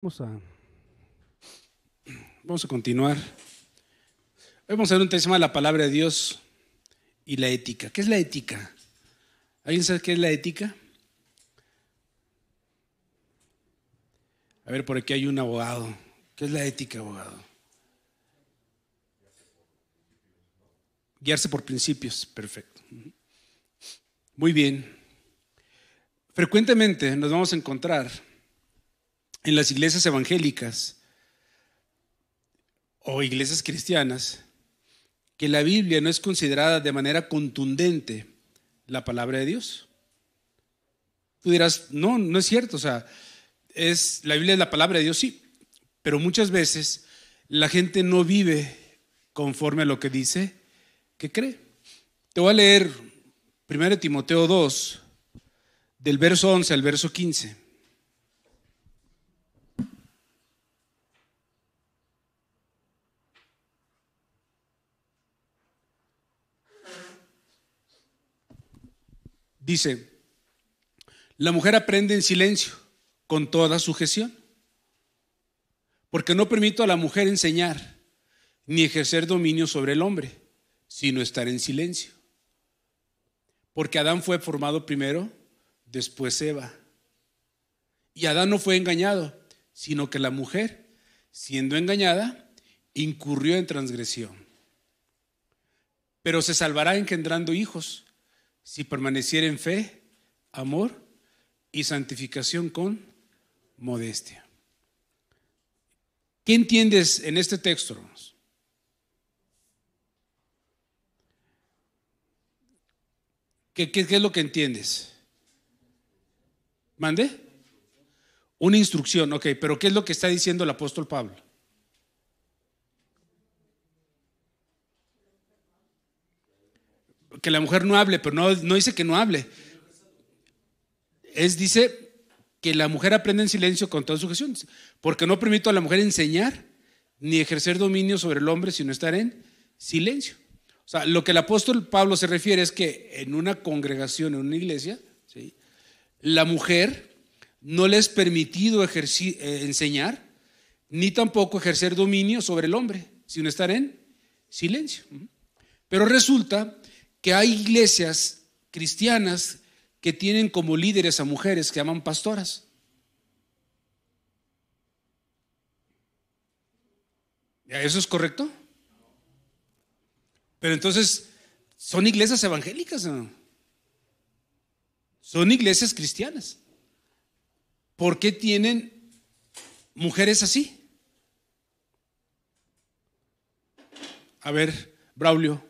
Vamos a continuar. Hoy vamos a ver un tema que se llama la palabra de Dios y la ética. ¿Qué es la ética? ¿Alguien sabe qué es la ética? A ver, por aquí hay un abogado. ¿Qué es la ética, abogado? Guiarse por principios. Perfecto. Muy bien. Frecuentemente nos vamos a encontrar en las iglesias evangélicas o iglesias cristianas que la Biblia no es considerada de manera contundente la palabra de Dios. Tú dirás, no, no es cierto, la Biblia es la palabra de Dios, sí, pero muchas veces la gente no vive conforme a lo que dice que cree. Te voy a leer 1 Timoteo 2, del verso 11 al verso 15. Dice: la mujer aprende en silencio, con toda sujeción, porque no permito a la mujer enseñar, ni ejercer dominio sobre el hombre, sino estar en silencio. Porque Adán fue formado primero, después Eva. Y Adán no fue engañado, sino que la mujer, siendo engañada, incurrió en transgresión. Pero se salvará engendrando hijos, si permaneciera en fe, amor y santificación con modestia. ¿Qué entiendes en este texto, hermanos? ¿Qué es lo que entiendes? ¿Mande? Una instrucción, ok, pero ¿qué es lo que está diciendo el apóstol Pablo? Que la mujer no hable, pero no dice que no hable. Dice que la mujer aprende en silencio con toda sujeción, porque no permito a la mujer enseñar ni ejercer dominio sobre el hombre, sino estar en silencio. O sea, lo que el apóstol Pablo se refiere es que en una congregación, en una iglesia, ¿sí?, la mujer no le es permitido enseñar, ni tampoco ejercer dominio sobre el hombre, sino estar en silencio. Pero resulta que hay iglesias cristianas que tienen como líderes a mujeres que llaman pastoras. ¿Eso es correcto? Pero entonces, ¿son iglesias evangélicas o no? Son iglesias cristianas. ¿Por qué tienen mujeres así? A ver, Braulio,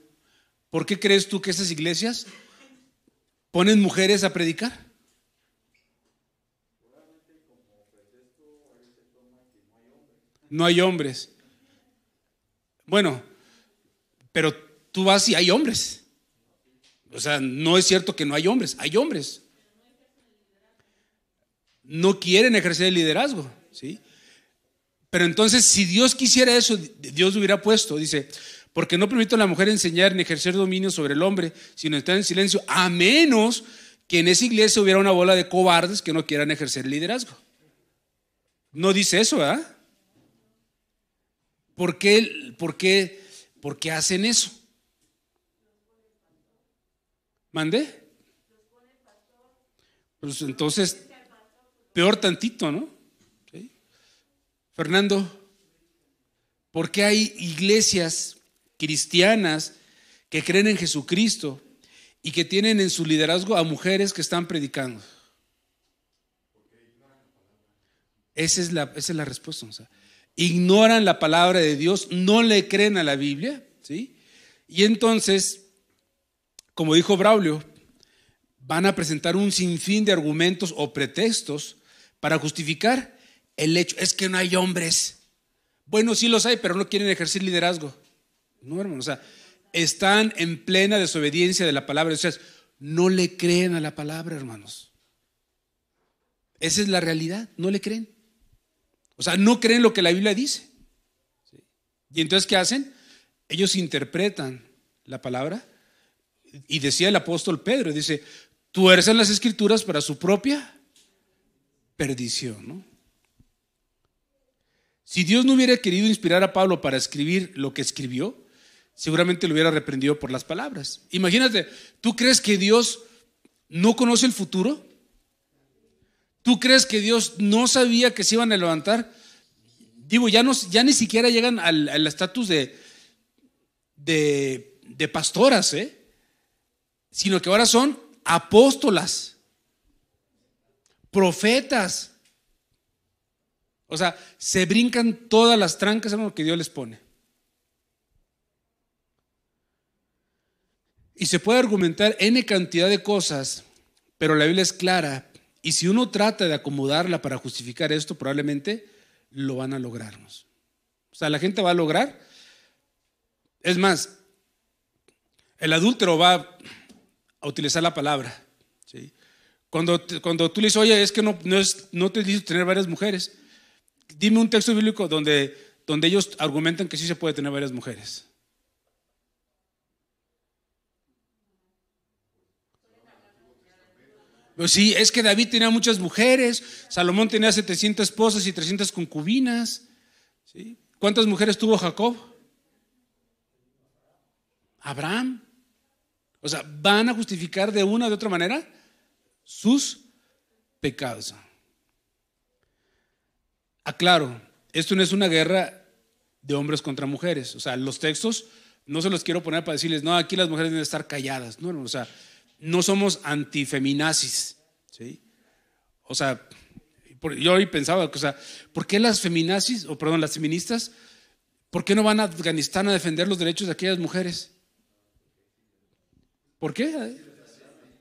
¿por qué crees tú que esas iglesias ponen mujeres a predicar? No hay hombres. Bueno, pero tú vas y hay hombres. O sea, no es cierto que no hay hombres, hay hombres. No quieren ejercer el liderazgo, ¿sí? Pero entonces, si Dios quisiera eso, Dios lo hubiera puesto, dice: porque no permito a la mujer enseñar ni ejercer dominio sobre el hombre, sino estar en silencio, a menos que en esa iglesia hubiera una bola de cobardes que no quieran ejercer el liderazgo. No dice eso, ¿verdad? ¿Por qué hacen eso? ¿Mandé? Pues entonces, peor tantito, ¿no? ¿Sí? Fernando, ¿por qué hay iglesias cristianas que creen en Jesucristo y que tienen en su liderazgo a mujeres que están predicando? Esa es la respuesta. O sea, ignoran la palabra de Dios, no le creen a la Biblia, ¿sí? Y entonces, como dijo Braulio, van a presentar un sinfín de argumentos o pretextos para justificar el hecho. Es que no hay hombres. Bueno, sí los hay, pero no quieren ejercer liderazgo. No, hermano, están en plena desobediencia de la palabra. O sea, no le creen a la palabra, hermanos. Esa es la realidad, no le creen. O sea, no creen lo que la Biblia dice. Y entonces, ¿qué hacen? Ellos interpretan la palabra. Y decía el apóstol Pedro, dice: tuercen las escrituras para su propia perdición, ¿no? Si Dios no hubiera querido inspirar a Pablo para escribir lo que escribió, seguramente lo hubiera reprendido por las palabras. Imagínate, ¿tú crees que Dios no conoce el futuro? ¿Tú crees que Dios no sabía que se iban a levantar? Digo, ya ni siquiera llegan al estatus de pastoras, sino que ahora son apóstolas, profetas. O sea, se brincan todas las trancas, hermano, que Dios les pone. Y se puede argumentar N cantidad de cosas, pero la Biblia es clara. Y si uno trata de acomodarla para justificar esto, probablemente lo van a lograr. O sea, la gente va a lograr. Es más, el adúltero va a utilizar la palabra, ¿sí? Cuando tú le dices, oye, es que no te dices tener varias mujeres. Dime un texto bíblico donde ellos argumentan que sí se puede tener varias mujeres. Pues sí, es que David tenía muchas mujeres, Salomón tenía 700 esposas y 300 concubinas, ¿sí? ¿Cuántas mujeres tuvo Jacob? Abraham. O sea, van a justificar de una u otra manera sus pecados. Aclaro, esto no es una guerra de hombres contra mujeres. O sea, los textos no se los quiero poner para decirles, no, aquí las mujeres deben estar calladas. No, o sea, no somos antifeminazis, ¿sí? O sea, yo hoy pensaba, o sea, ¿por qué las feminazis, las feministas, por qué no van a Afganistán a defender los derechos de aquellas mujeres? ¿Por qué?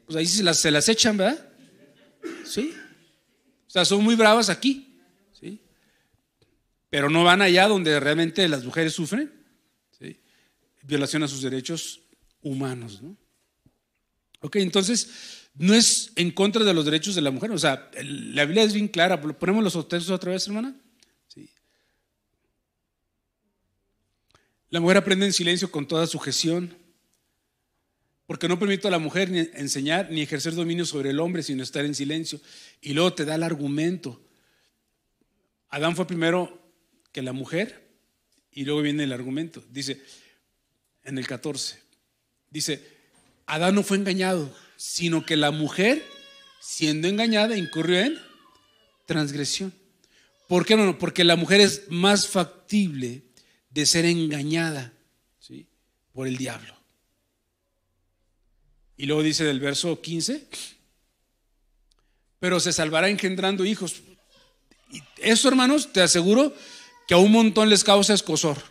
Pues ahí se las echan, ¿verdad? Sí. O sea, son muy bravas aquí, ¿sí? Pero no van allá donde realmente las mujeres sufren, ¿sí? Violación a sus derechos humanos, ¿no? Ok, entonces no es en contra de los derechos de la mujer. O sea, la Biblia es bien clara. Ponemos los textos otra vez, hermana. Sí. La mujer aprende en silencio con toda sujeción, porque no permite a la mujer ni enseñar ni ejercer dominio sobre el hombre, sino estar en silencio. Y luego te da el argumento. Adán fue primero que la mujer, y luego viene el argumento. Dice en el 14, dice, Adán no fue engañado, sino que la mujer, siendo engañada, incurrió en transgresión. ¿Por qué no? Porque la mujer es más factible de ser engañada, ¿sí?, por el diablo. Y luego dice del verso 15, pero se salvará engendrando hijos. Y eso, hermanos, te aseguro que a un montón les causa escozor.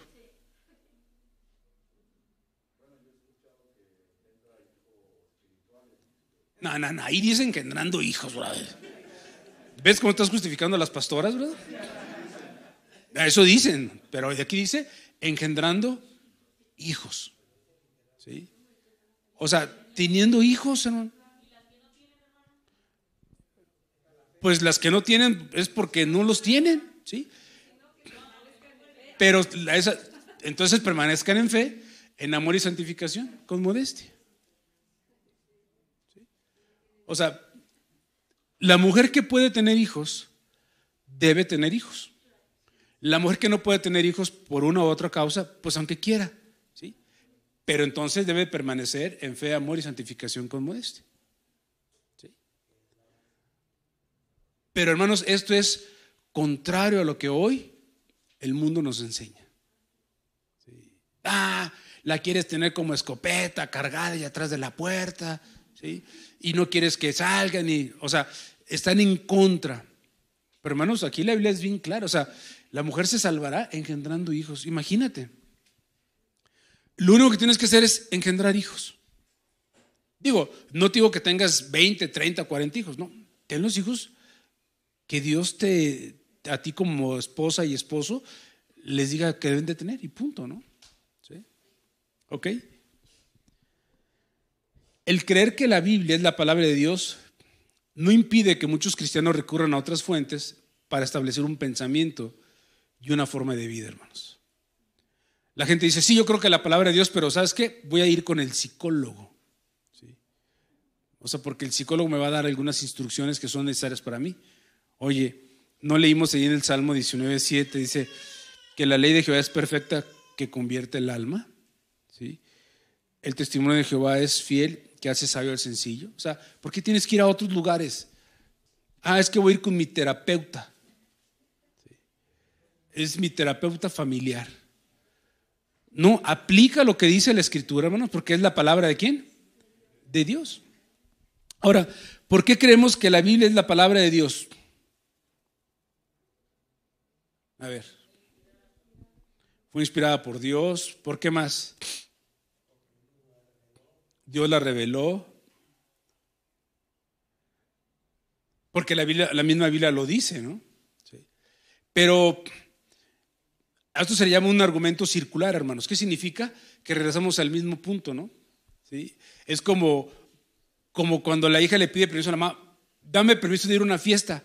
No, ahí dicen engendrando hijos, brother. ¿Ves cómo estás justificando a las pastoras, brother? Eso dicen, pero de aquí dice engendrando hijos, ¿sí? O sea, teniendo hijos, hermano. Pues las que no tienen es porque no los tienen, ¿sí? Pero entonces permanezcan en fe, en amor y santificación, con modestia. ¿Sí? O sea, la mujer que puede tener hijos debe tener hijos. La mujer que no puede tener hijos por una u otra causa, pues aunque quiera, ¿sí? Pero entonces debe permanecer en fe, amor y santificación con modestia. ¿Sí? Pero hermanos, esto es contrario a lo que hoy el mundo nos enseña. ¿Sí? La quieres tener como escopeta cargada y atrás de la puerta, ¿sí? Y no quieres que salgan, o sea, están en contra. Pero hermanos, aquí la Biblia es bien clara. O sea, la mujer se salvará engendrando hijos. Imagínate. Lo único que tienes que hacer es engendrar hijos. Digo, no te digo que tengas 20, 30, 40 hijos. No, ten los hijos que Dios a ti como esposa y esposo les diga que deben de tener y punto, ¿no? ¿Sí? ¿Ok? El creer que la Biblia es la palabra de Dios no impide que muchos cristianos recurran a otras fuentes para establecer un pensamiento y una forma de vida, hermanos. La gente dice, sí, yo creo que la palabra de Dios, pero ¿sabes qué? Voy a ir con el psicólogo, ¿sí? O sea, porque el psicólogo me va a dar algunas instrucciones que son necesarias para mí. Oye, no leímos ahí en el Salmo 19:7, dice, que la ley de Jehová es perfecta, que convierte el alma, ¿sí? El testimonio de Jehová es fiel, que hace sabio al sencillo. O sea, ¿por qué tienes que ir a otros lugares? Es que voy a ir con mi terapeuta. ¿Sí? Es mi terapeuta familiar. No, aplica lo que dice la Escritura, hermanos, porque es la palabra ¿de quién? De Dios. Ahora, ¿por qué creemos que la Biblia es la palabra de Dios? A ver, fue inspirada por Dios. ¿Por qué más? Dios la reveló. Porque la misma Biblia lo dice, ¿no? Sí. Pero a esto se le llama un argumento circular, hermanos. ¿Qué significa? Que regresamos al mismo punto, ¿no? ¿Sí? Es como cuando la hija le pide permiso a la mamá, dame permiso de ir a una fiesta.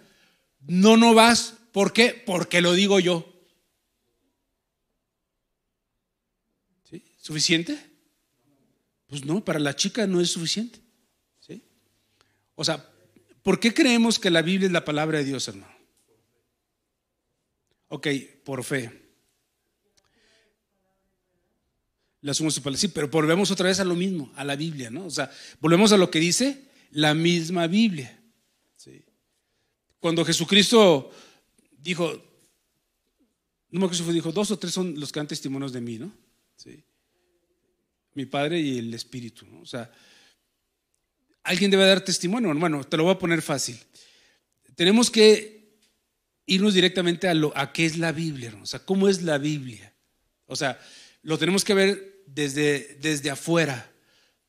No, no vas. ¿Por qué? Porque lo digo yo. ¿Sí? ¿Suficiente? Pues no, para la chica no es suficiente. ¿Sí? O sea, ¿por qué creemos que la Biblia es la palabra de Dios, hermano? Ok, por fe. La suma su palabra. Sí, pero volvemos otra vez a lo mismo, a la Biblia, ¿no? O sea, volvemos a lo que dice la misma Biblia. ¿Sí? Cuando Jesucristo dijo, no me acuerdo si dijo, 2 o 3 son los que dan testimonios de mí, ¿no? ¿Sí? Mi Padre y el Espíritu, ¿no? O sea, alguien debe dar testimonio. Bueno, te lo voy a poner fácil. Tenemos que irnos directamente a qué es la Biblia, ¿no? O sea, ¿cómo es la Biblia? O sea, lo tenemos que ver desde afuera,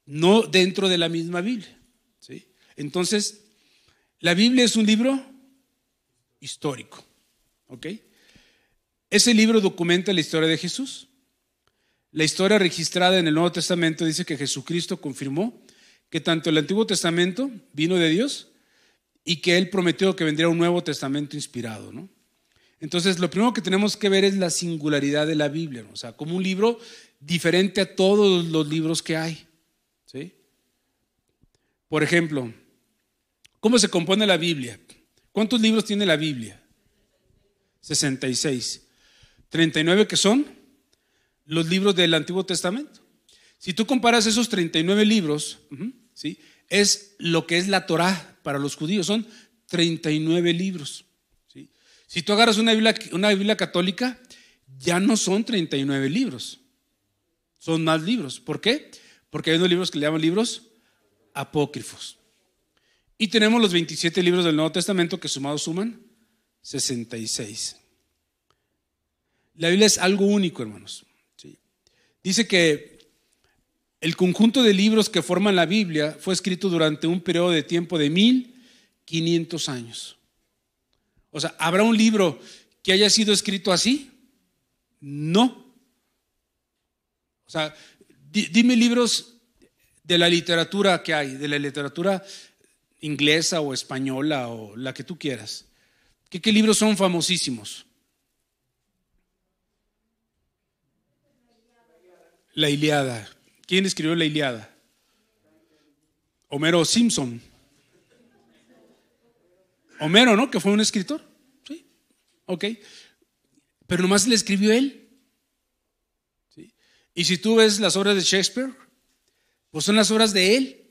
no dentro de la misma Biblia, ¿sí? Entonces, la Biblia es un libro histórico, ¿ok? Ese libro documenta la historia de Jesús. La historia registrada en el Nuevo Testamento dice que Jesucristo confirmó que tanto el Antiguo Testamento vino de Dios y que Él prometió que vendría un Nuevo Testamento inspirado, ¿no? Entonces, lo primero que tenemos que ver es la singularidad de la Biblia, ¿no? O sea, como un libro diferente a todos los libros que hay, ¿sí? Por ejemplo, ¿cómo se compone la Biblia? ¿Cuántos libros tiene la Biblia? 66. 39 que son los libros del Antiguo Testamento. Si tú comparas esos 39 libros, ¿sí? Es lo que es la Torá para los judíos, son 39 libros. ¿Sí? Si tú agarras una Biblia católica, ya no son 39 libros, son más libros. ¿Por qué? Porque hay unos libros que le llaman libros apócrifos. Y tenemos los 27 libros del Nuevo Testamento que sumados suman 66. La Biblia es algo único, hermanos. ¿Sí? Dice que el conjunto de libros que forman la Biblia fue escrito durante un periodo de tiempo de 1500 años. O sea, ¿habrá un libro que haya sido escrito así? No. O sea, dime libros de la literatura que hay, de la literatura inglesa o española o la que tú quieras. ¿Qué libros son famosísimos? La Ilíada. ¿Quién escribió la Ilíada? Homero Simpson. Homero, ¿no? Que fue un escritor. Sí, ok. Pero nomás le escribió él. ¿Sí? Y si tú ves las obras de Shakespeare, pues son las obras de él.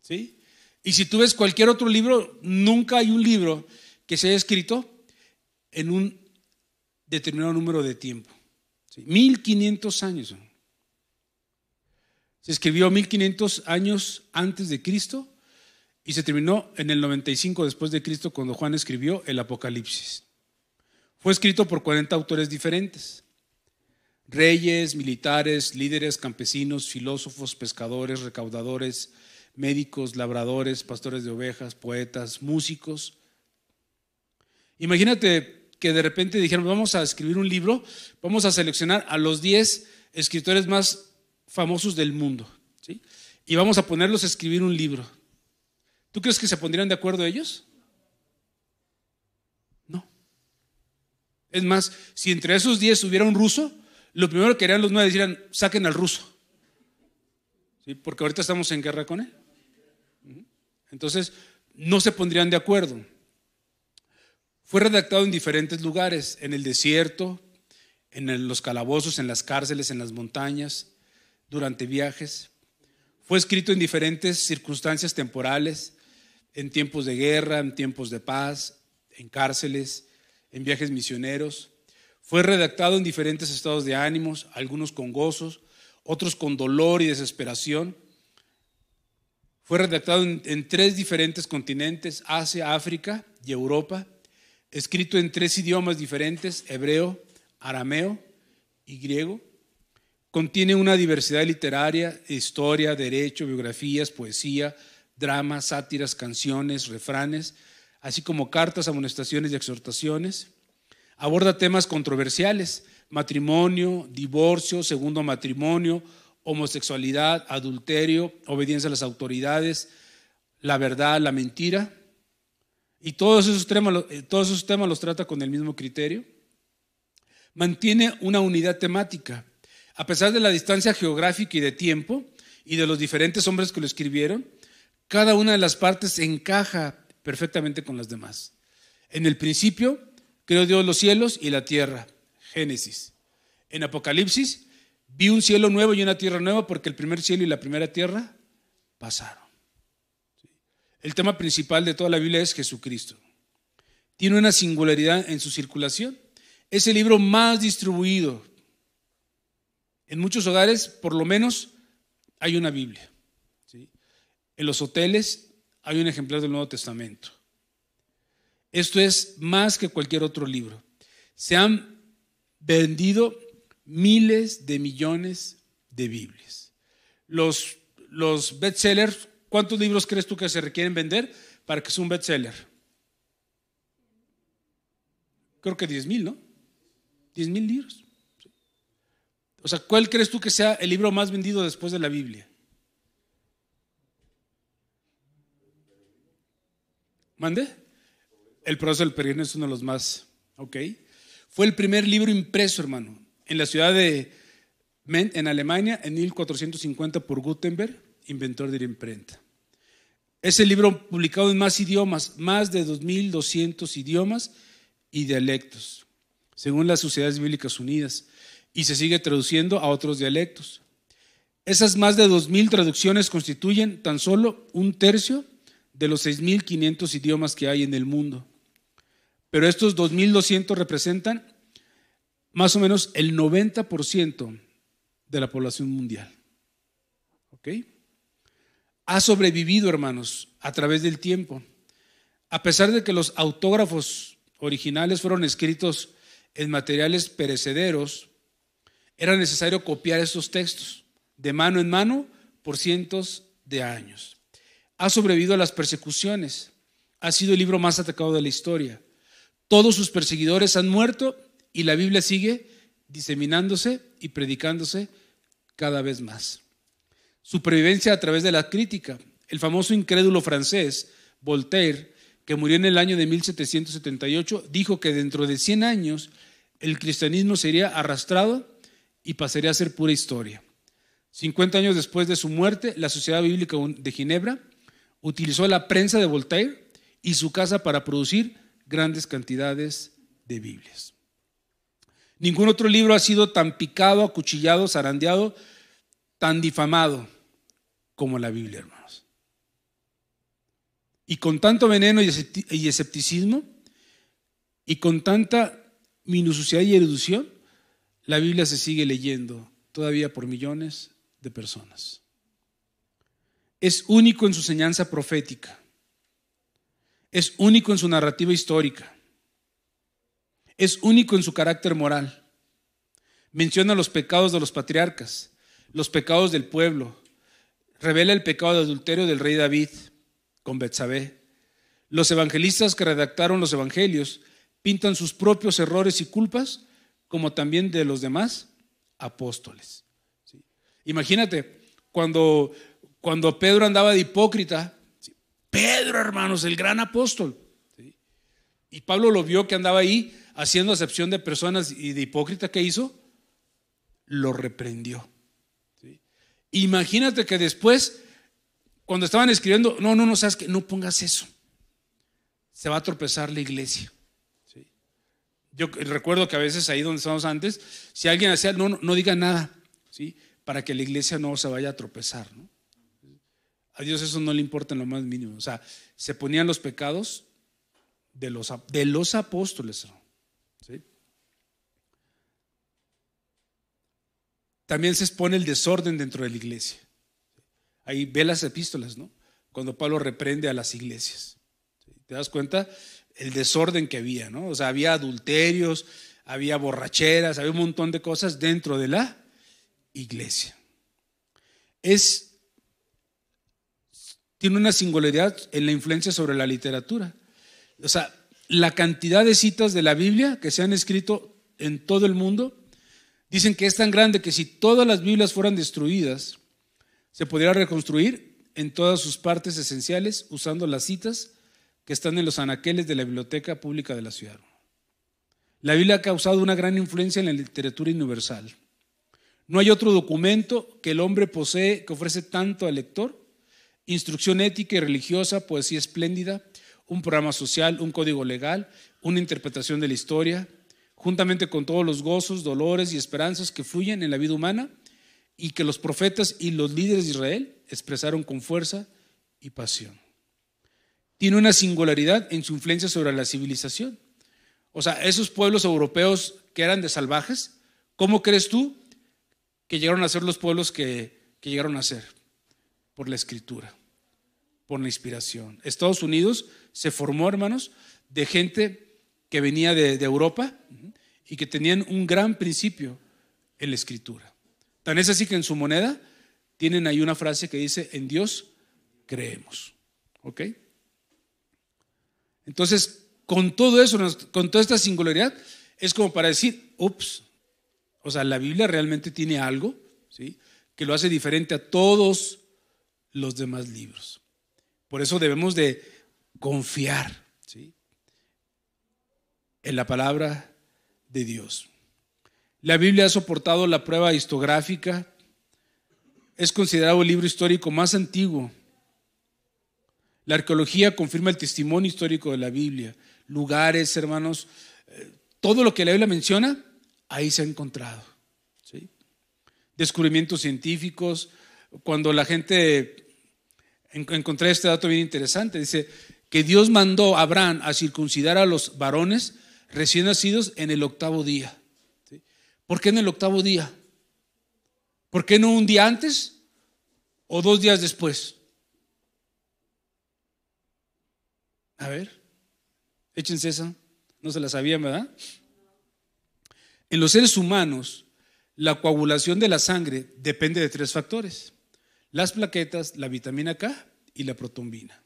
¿Sí? Y si tú ves cualquier otro libro, nunca hay un libro que se haya escrito en un determinado número de tiempo. ¿Sí? 1500 años. Se escribió 1500 años antes de Cristo y se terminó en el 95 después de Cristo cuando Juan escribió el Apocalipsis. Fue escrito por 40 autores diferentes: reyes, militares, líderes, campesinos, filósofos, pescadores, recaudadores, médicos, labradores, pastores de ovejas, poetas, músicos. Imagínate que de repente dijeron, vamos a escribir un libro, vamos a seleccionar a los 10 escritores más famosos del mundo, ¿sí? Y vamos a ponerlos a escribir un libro. ¿Tú crees que se pondrían de acuerdo ellos? No. Es más, si entre esos 10 hubiera un ruso, lo primero que harían los 9 dirían, saquen al ruso, ¿sí? Porque ahorita estamos en guerra con él. Entonces, no se pondrían de acuerdo. Fue redactado en diferentes lugares, en el desierto, en los calabozos, en las cárceles, en las montañas, durante viajes. Fue escrito en diferentes circunstancias temporales, en tiempos de guerra, en tiempos de paz, en cárceles, en viajes misioneros. Fue redactado en diferentes estados de ánimos, algunos con gozos, otros con dolor y desesperación. Fue redactado en 3 diferentes continentes, Asia, África y Europa. Escrito en 3 idiomas diferentes, hebreo, arameo y griego. Contiene una diversidad literaria, historia, derecho, biografías, poesía, drama, sátiras, canciones, refranes, así como cartas, amonestaciones y exhortaciones. Aborda temas controversiales: matrimonio, divorcio, segundo matrimonio, homosexualidad, adulterio, obediencia a las autoridades, la verdad, la mentira. Y todos esos temas los trata con el mismo criterio. Mantiene una unidad temática. A pesar de la distancia geográfica y de tiempo y de los diferentes hombres que lo escribieron, cada una de las partes encaja perfectamente con las demás. En el principio creó Dios los cielos y la tierra, Génesis. En Apocalipsis, vi un cielo nuevo y una tierra nueva, porque el primer cielo y la primera tierra pasaron. El tema principal de toda la Biblia es Jesucristo. Tiene una singularidad en su circulación. Es el libro más distribuido. En muchos hogares, por lo menos, hay una Biblia. ¿Sí? En los hoteles hay un ejemplar del Nuevo Testamento. Esto es más que cualquier otro libro. Se han vendido miles de millones de Biblias. Los bestsellers, ¿cuántos libros crees tú que se requieren vender para que sea un bestseller? Creo que 10,000, ¿no? 10,000 libros. O sea, ¿cuál crees tú que sea el libro más vendido después de la Biblia? ¿Mande? El Proceso del Peregrino es uno de los más, ok. Fue el primer libro impreso, hermano, en la ciudad de Ment, en Alemania, en 1450 por Gutenberg, inventor de la imprenta. Es el libro publicado en más idiomas, más de 2,200 idiomas y dialectos, según las Sociedades Bíblicas Unidas, y se sigue traduciendo a otros dialectos. Esas más de 2,000 traducciones constituyen tan solo 1/3 de los 6,500 idiomas que hay en el mundo. Pero estos 2,200 representan más o menos el 90% de la población mundial. ¿Ok? Ha sobrevivido, hermanos, a través del tiempo. A pesar de que los autógrafos originales fueron escritos en materiales perecederos, era necesario copiar estos textos de mano en mano por cientos de años. Ha sobrevivido a las persecuciones. Ha sido el libro más atacado de la historia. Todos sus perseguidores han muerto y la Biblia sigue diseminándose y predicándose cada vez más. Supervivencia a través de la crítica. El famoso incrédulo francés Voltaire, que murió en el año de 1778, dijo que dentro de 100 años el cristianismo sería arrastrado y pasaría a ser pura historia. 50 años después de su muerte, la Sociedad Bíblica de Ginebra utilizó la prensa de Voltaire y su casa para producir grandes cantidades de Biblias. Ningún otro libro ha sido tan picado, acuchillado, zarandeado, tan difamado como la Biblia, hermanos. Y con tanto veneno y escepticismo, y con tanta minuciosidad y erudición, la Biblia se sigue leyendo todavía por millones de personas. Es único en su enseñanza profética. Es único en su narrativa histórica. Es único en su carácter moral. Menciona los pecados de los patriarcas, los pecados del pueblo. Revela el pecado de adulterio del rey David con Betsabé. Los evangelistas que redactaron los evangelios pintan sus propios errores y culpas, como también de los demás apóstoles. ¿Sí? Imagínate, cuando Pedro andaba de hipócrita, ¿sí? Pedro, hermanos, el gran apóstol, ¿sí? Y Pablo lo vio que andaba ahí haciendo acepción de personas y de hipócrita, ¿qué hizo? Lo reprendió. ¿Sí? Imagínate que después, cuando estaban escribiendo, no, sabes que no pongas eso, se va a tropezar la iglesia. ¿Sí? Yo recuerdo que a veces ahí donde estábamos antes, si alguien hacía, no diga nada, ¿sí? Para que la iglesia no se vaya a tropezar, ¿no? A Dios eso no le importa en lo más mínimo. O sea, se ponían los pecados de los apóstoles, ¿sí? También se expone el desorden dentro de la iglesia. Ahí ve las epístolas, ¿no? Cuando Pablo reprende a las iglesias. ¿Te das cuenta? El desorden que había, ¿no? O sea, había adulterios, había borracheras, había un montón de cosas dentro de la iglesia. Tiene una singularidad en la influencia sobre la literatura. O sea, la cantidad de citas de la Biblia que se han escrito en todo el mundo, dicen que es tan grande que si todas las Biblias fueran destruidas, se podría reconstruir en todas sus partes esenciales usando las citas que están en los anaqueles de la biblioteca pública de la ciudad. La Biblia ha causado una gran influencia en la literatura universal. No hay otro documento que el hombre posee que ofrece tanto al lector: instrucción ética y religiosa, poesía espléndida, un programa social, un código legal, una interpretación de la historia, juntamente con todos los gozos, dolores y esperanzas que fluyen en la vida humana y que los profetas y los líderes de Israel expresaron con fuerza y pasión. Tiene una singularidad en su influencia sobre la civilización. O sea, esos pueblos europeos que eran de salvajes, ¿cómo crees tú que llegaron a ser los pueblos que llegaron a ser? Por la escritura, por la inspiración. Estados Unidos se formó, hermanos, de gente que venía de Europa y que tenían un gran principio en la escritura. Tan es así que en su moneda tienen ahí una frase que dice: en Dios creemos. ¿Ok? Entonces, con todo eso, con toda esta singularidad, es como para decir, ups, o sea, la Biblia realmente tiene algo, ¿sí?, que lo hace diferente a todos los demás libros. Por eso debemos de confiar, ¿sí?, en la palabra de Dios. La Biblia ha soportado la prueba historiográfica, es considerado el libro histórico más antiguo. La arqueología confirma el testimonio histórico de la Biblia. Lugares, hermanos, todo lo que la Biblia menciona, ahí se ha encontrado, ¿sí? Descubrimientos científicos. Cuando la gente, encontré este dato bien interesante, dice que Dios mandó a Abraham a circuncidar a los varones recién nacidos en el 8º día. ¿Sí? ¿Por qué en el 8º día? ¿Por qué no un día antes o 2 días después? A ver, échense esa. No se la sabían, ¿verdad? En los seres humanos, la coagulación de la sangre depende de 3 factores: las plaquetas, la vitamina K y la protrombina.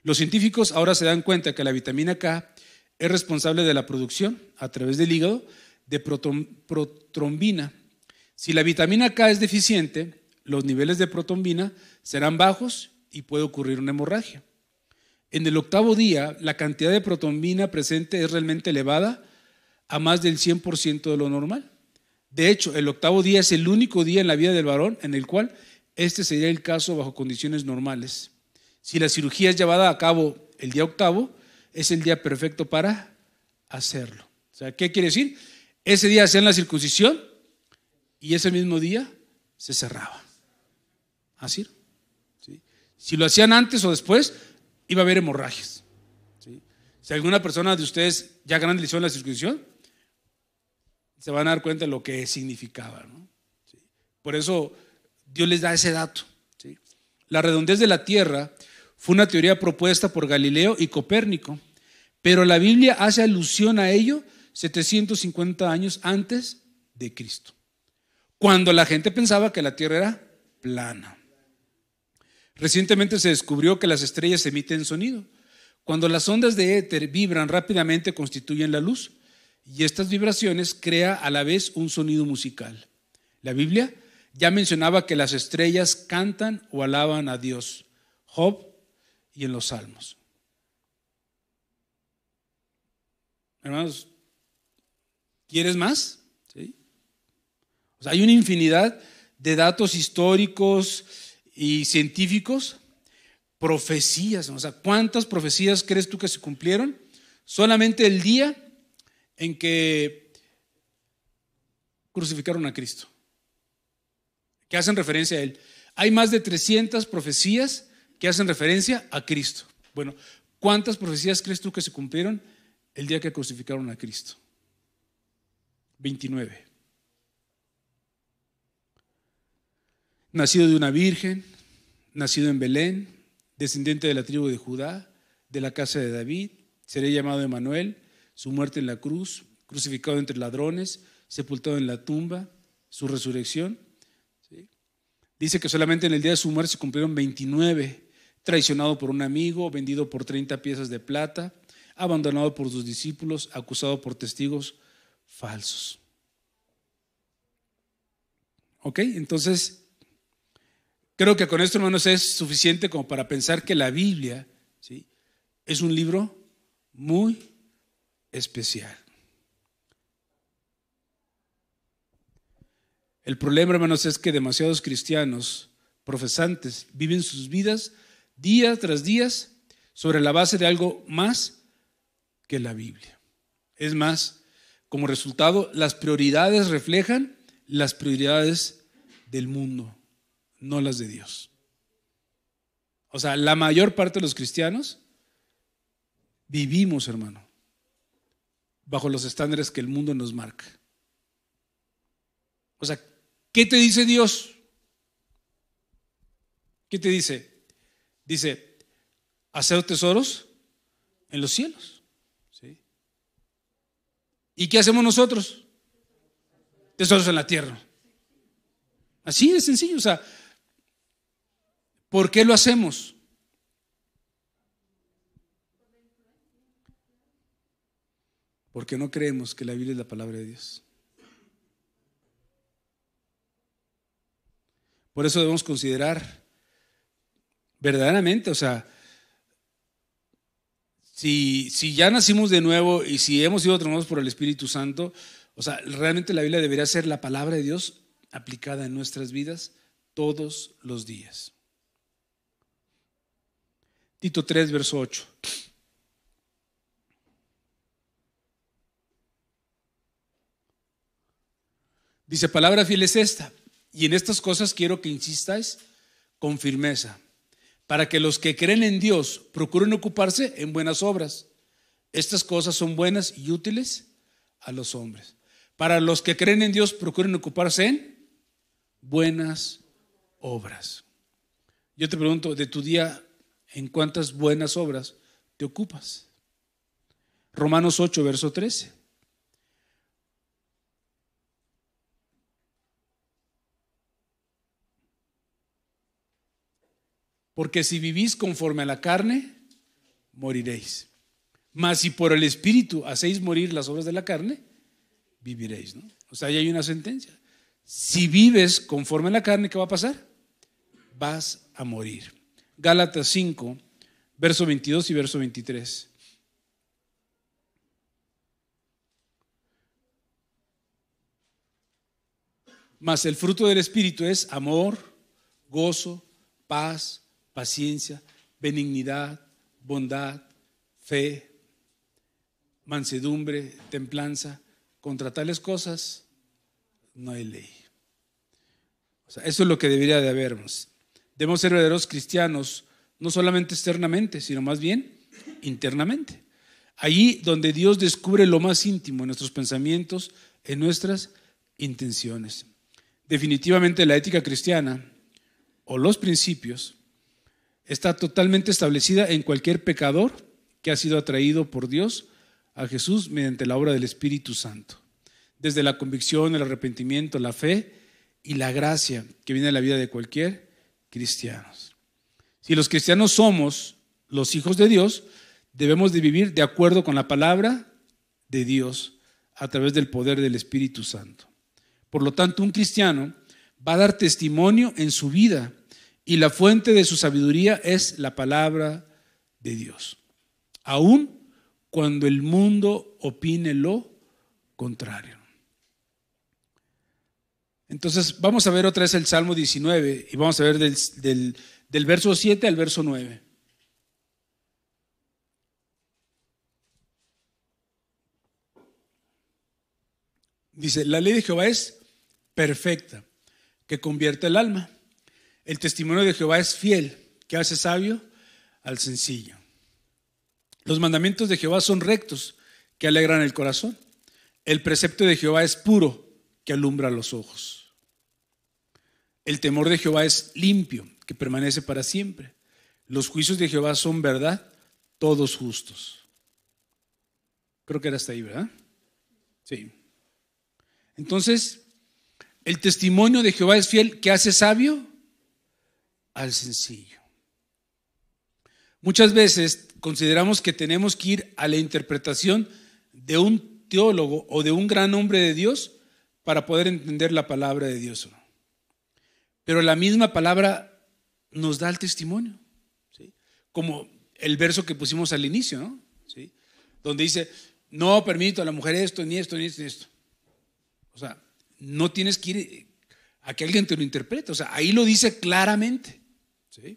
Los científicos ahora se dan cuenta que la vitamina K es responsable de la producción a través del hígado de protrombina. Si la vitamina K es deficiente, los niveles de protrombina serán bajos y puede ocurrir una hemorragia. En el 8º día, la cantidad de protrombina presente es realmente elevada a más del 100% de lo normal. De hecho, el 8º día es el único día en la vida del varón en el cual este sería el caso bajo condiciones normales. Si la cirugía es llevada a cabo el día 8º, es el día perfecto para hacerlo. O sea, ¿qué quiere decir? Ese día hacían la circuncisión y ese mismo día se cerraba. ¿Así? ¿Sí? Si lo hacían antes o después, iba a haber hemorragias. ¿Sí? Si alguna persona de ustedes ya grande le hizo la circuncisión, se van a dar cuenta de lo que significaba, ¿no? ¿Sí? Por eso Dios les da ese dato, ¿sí? La redondez de la tierra fue una teoría propuesta por Galileo y Copérnico, pero la Biblia hace alusión a ello 750 años antes de Cristo, cuando la gente pensaba que la tierra era plana. Recientemente se descubrió que las estrellas emiten sonido. Cuando las ondas de éter vibran rápidamente, constituyen la luz, y estas vibraciones crean a la vez un sonido musical. La Biblia ya mencionaba que las estrellas cantan o alaban a Dios, Job y en los Salmos. Hermanos, ¿quieres más? ¿Sí? O sea, hay una infinidad de datos históricos y científicos, profecías, o sea, ¿cuántas profecías crees tú que se cumplieron? Solamente el día en que crucificaron a Cristo, que hacen referencia a Él. Hay más de 300 profecías que hacen referencia a Cristo. Bueno, ¿cuántas profecías crees tú que se cumplieron el día que crucificaron a Cristo? 29. Nacido de una virgen, nacido en Belén, descendiente de la tribu de Judá, de la casa de David, seré llamado Emmanuel, su muerte en la cruz, crucificado entre ladrones, sepultado en la tumba, su resurrección. ¿Sí? Dice que solamente en el día de su muerte se cumplieron 29, traicionado por un amigo, vendido por 30 piezas de plata, abandonado por sus discípulos, acusado por testigos falsos. ¿Ok? Entonces, creo que con esto, hermanos, es suficiente como para pensar que la Biblia, ¿sí?, es un libro muy especial. El problema, hermanos, es que demasiados cristianos profesantes viven sus vidas día tras día sobre la base de algo más que la Biblia. Es más, como resultado, las prioridades reflejan las prioridades del mundo, no las de Dios. O sea, la mayor parte de los cristianos vivimos, hermano, bajo los estándares que el mundo nos marca. O sea, ¿qué te dice Dios? ¿Qué te dice? Dice, hacer tesoros en los cielos. ¿Sí? ¿Y qué hacemos nosotros? Tesoros en la tierra. Así de sencillo. O sea, ¿por qué lo hacemos? Porque no creemos que la Biblia es la palabra de Dios. Por eso debemos considerar verdaderamente, o sea, si ya nacimos de nuevo y si hemos sido transformados por el Espíritu Santo, o sea, realmente la Biblia debería ser la palabra de Dios aplicada en nuestras vidas todos los días. Tito 3, verso 8. Dice, palabra fiel es esta, y en estas cosas quiero que insistáis con firmeza, para que los que creen en Dios procuren ocuparse en buenas obras. Estas cosas son buenas y útiles a los hombres. Para los que creen en Dios procuren ocuparse en buenas obras. Yo te pregunto, de tu día, ¿en cuántas buenas obras te ocupas? Romanos 8, verso 13. Porque si vivís conforme a la carne, moriréis. Mas si por el Espíritu hacéis morir las obras de la carne, viviréis, ¿no? O sea, ahí hay una sentencia. Si vives conforme a la carne, ¿qué va a pasar? Vas a morir. Gálatas 5, verso 22 y verso 23. Mas el fruto del Espíritu es amor, gozo, paz, paciencia, benignidad, bondad, fe, mansedumbre, templanza. Contra tales cosas no hay ley. O sea, eso es lo que debería de habernos. Debemos ser verdaderos cristianos, no solamente externamente, sino más bien internamente. Allí donde Dios descubre lo más íntimo en nuestros pensamientos, en nuestras intenciones. Definitivamente la ética cristiana o los principios está totalmente establecida en cualquier pecador que ha sido atraído por Dios a Jesús mediante la obra del Espíritu Santo. Desde la convicción, el arrepentimiento, la fe y la gracia que viene a la vida de cualquier cristiano. Si los cristianos somos los hijos de Dios, debemos de vivir de acuerdo con la palabra de Dios a través del poder del Espíritu Santo. Por lo tanto, un cristiano va a dar testimonio en su vida y la fuente de su sabiduría es la palabra de Dios, aun cuando el mundo opine lo contrario. Entonces vamos a ver otra vez el Salmo 19 y vamos a ver del verso 7 al verso 9. Dice, la ley de Jehová es perfecta, que convierte el alma. El testimonio de Jehová es fiel, que hace sabio al sencillo. Los mandamientos de Jehová son rectos, que alegran el corazón. El precepto de Jehová es puro, que alumbra los ojos. El temor de Jehová es limpio, que permanece para siempre. Los juicios de Jehová son verdad, todos justos. Creo que era hasta ahí, ¿verdad? Sí. Entonces, el testimonio de Jehová es fiel, que hace sabio al sencillo. Muchas veces consideramos que tenemos que ir a la interpretación de un teólogo o de un gran hombre de Dios para poder entender la palabra de Dios. Pero la misma palabra nos da el testimonio, ¿sí? Como el verso que pusimos al inicio, ¿no? ¿Sí? Donde dice, no permito a la mujer esto, ni esto, ni esto, ni esto. O sea, no tienes que ir a que alguien te lo interprete. O sea, ahí lo dice claramente, ¿sí?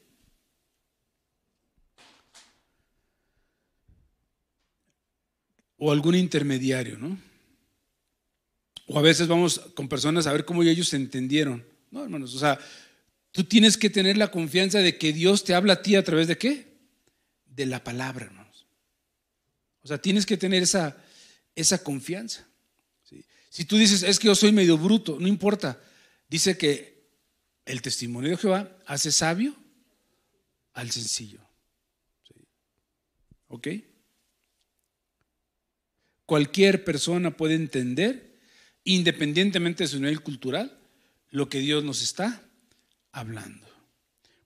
O algún intermediario, ¿no? O a veces vamos con personas a ver cómo ellos se entendieron. No, hermanos, o sea, tú tienes que tener la confianza de que Dios te habla a ti a través de ¿qué? De la palabra, hermanos. O sea, tienes que tener esa confianza, ¿sí? Si tú dices, es que yo soy medio bruto, no importa. Dice que el testimonio de Jehová hace sabio al sencillo, ¿sí? ¿Ok? Cualquier persona puede entender, independientemente de su nivel cultural, lo que Dios nos está hablando.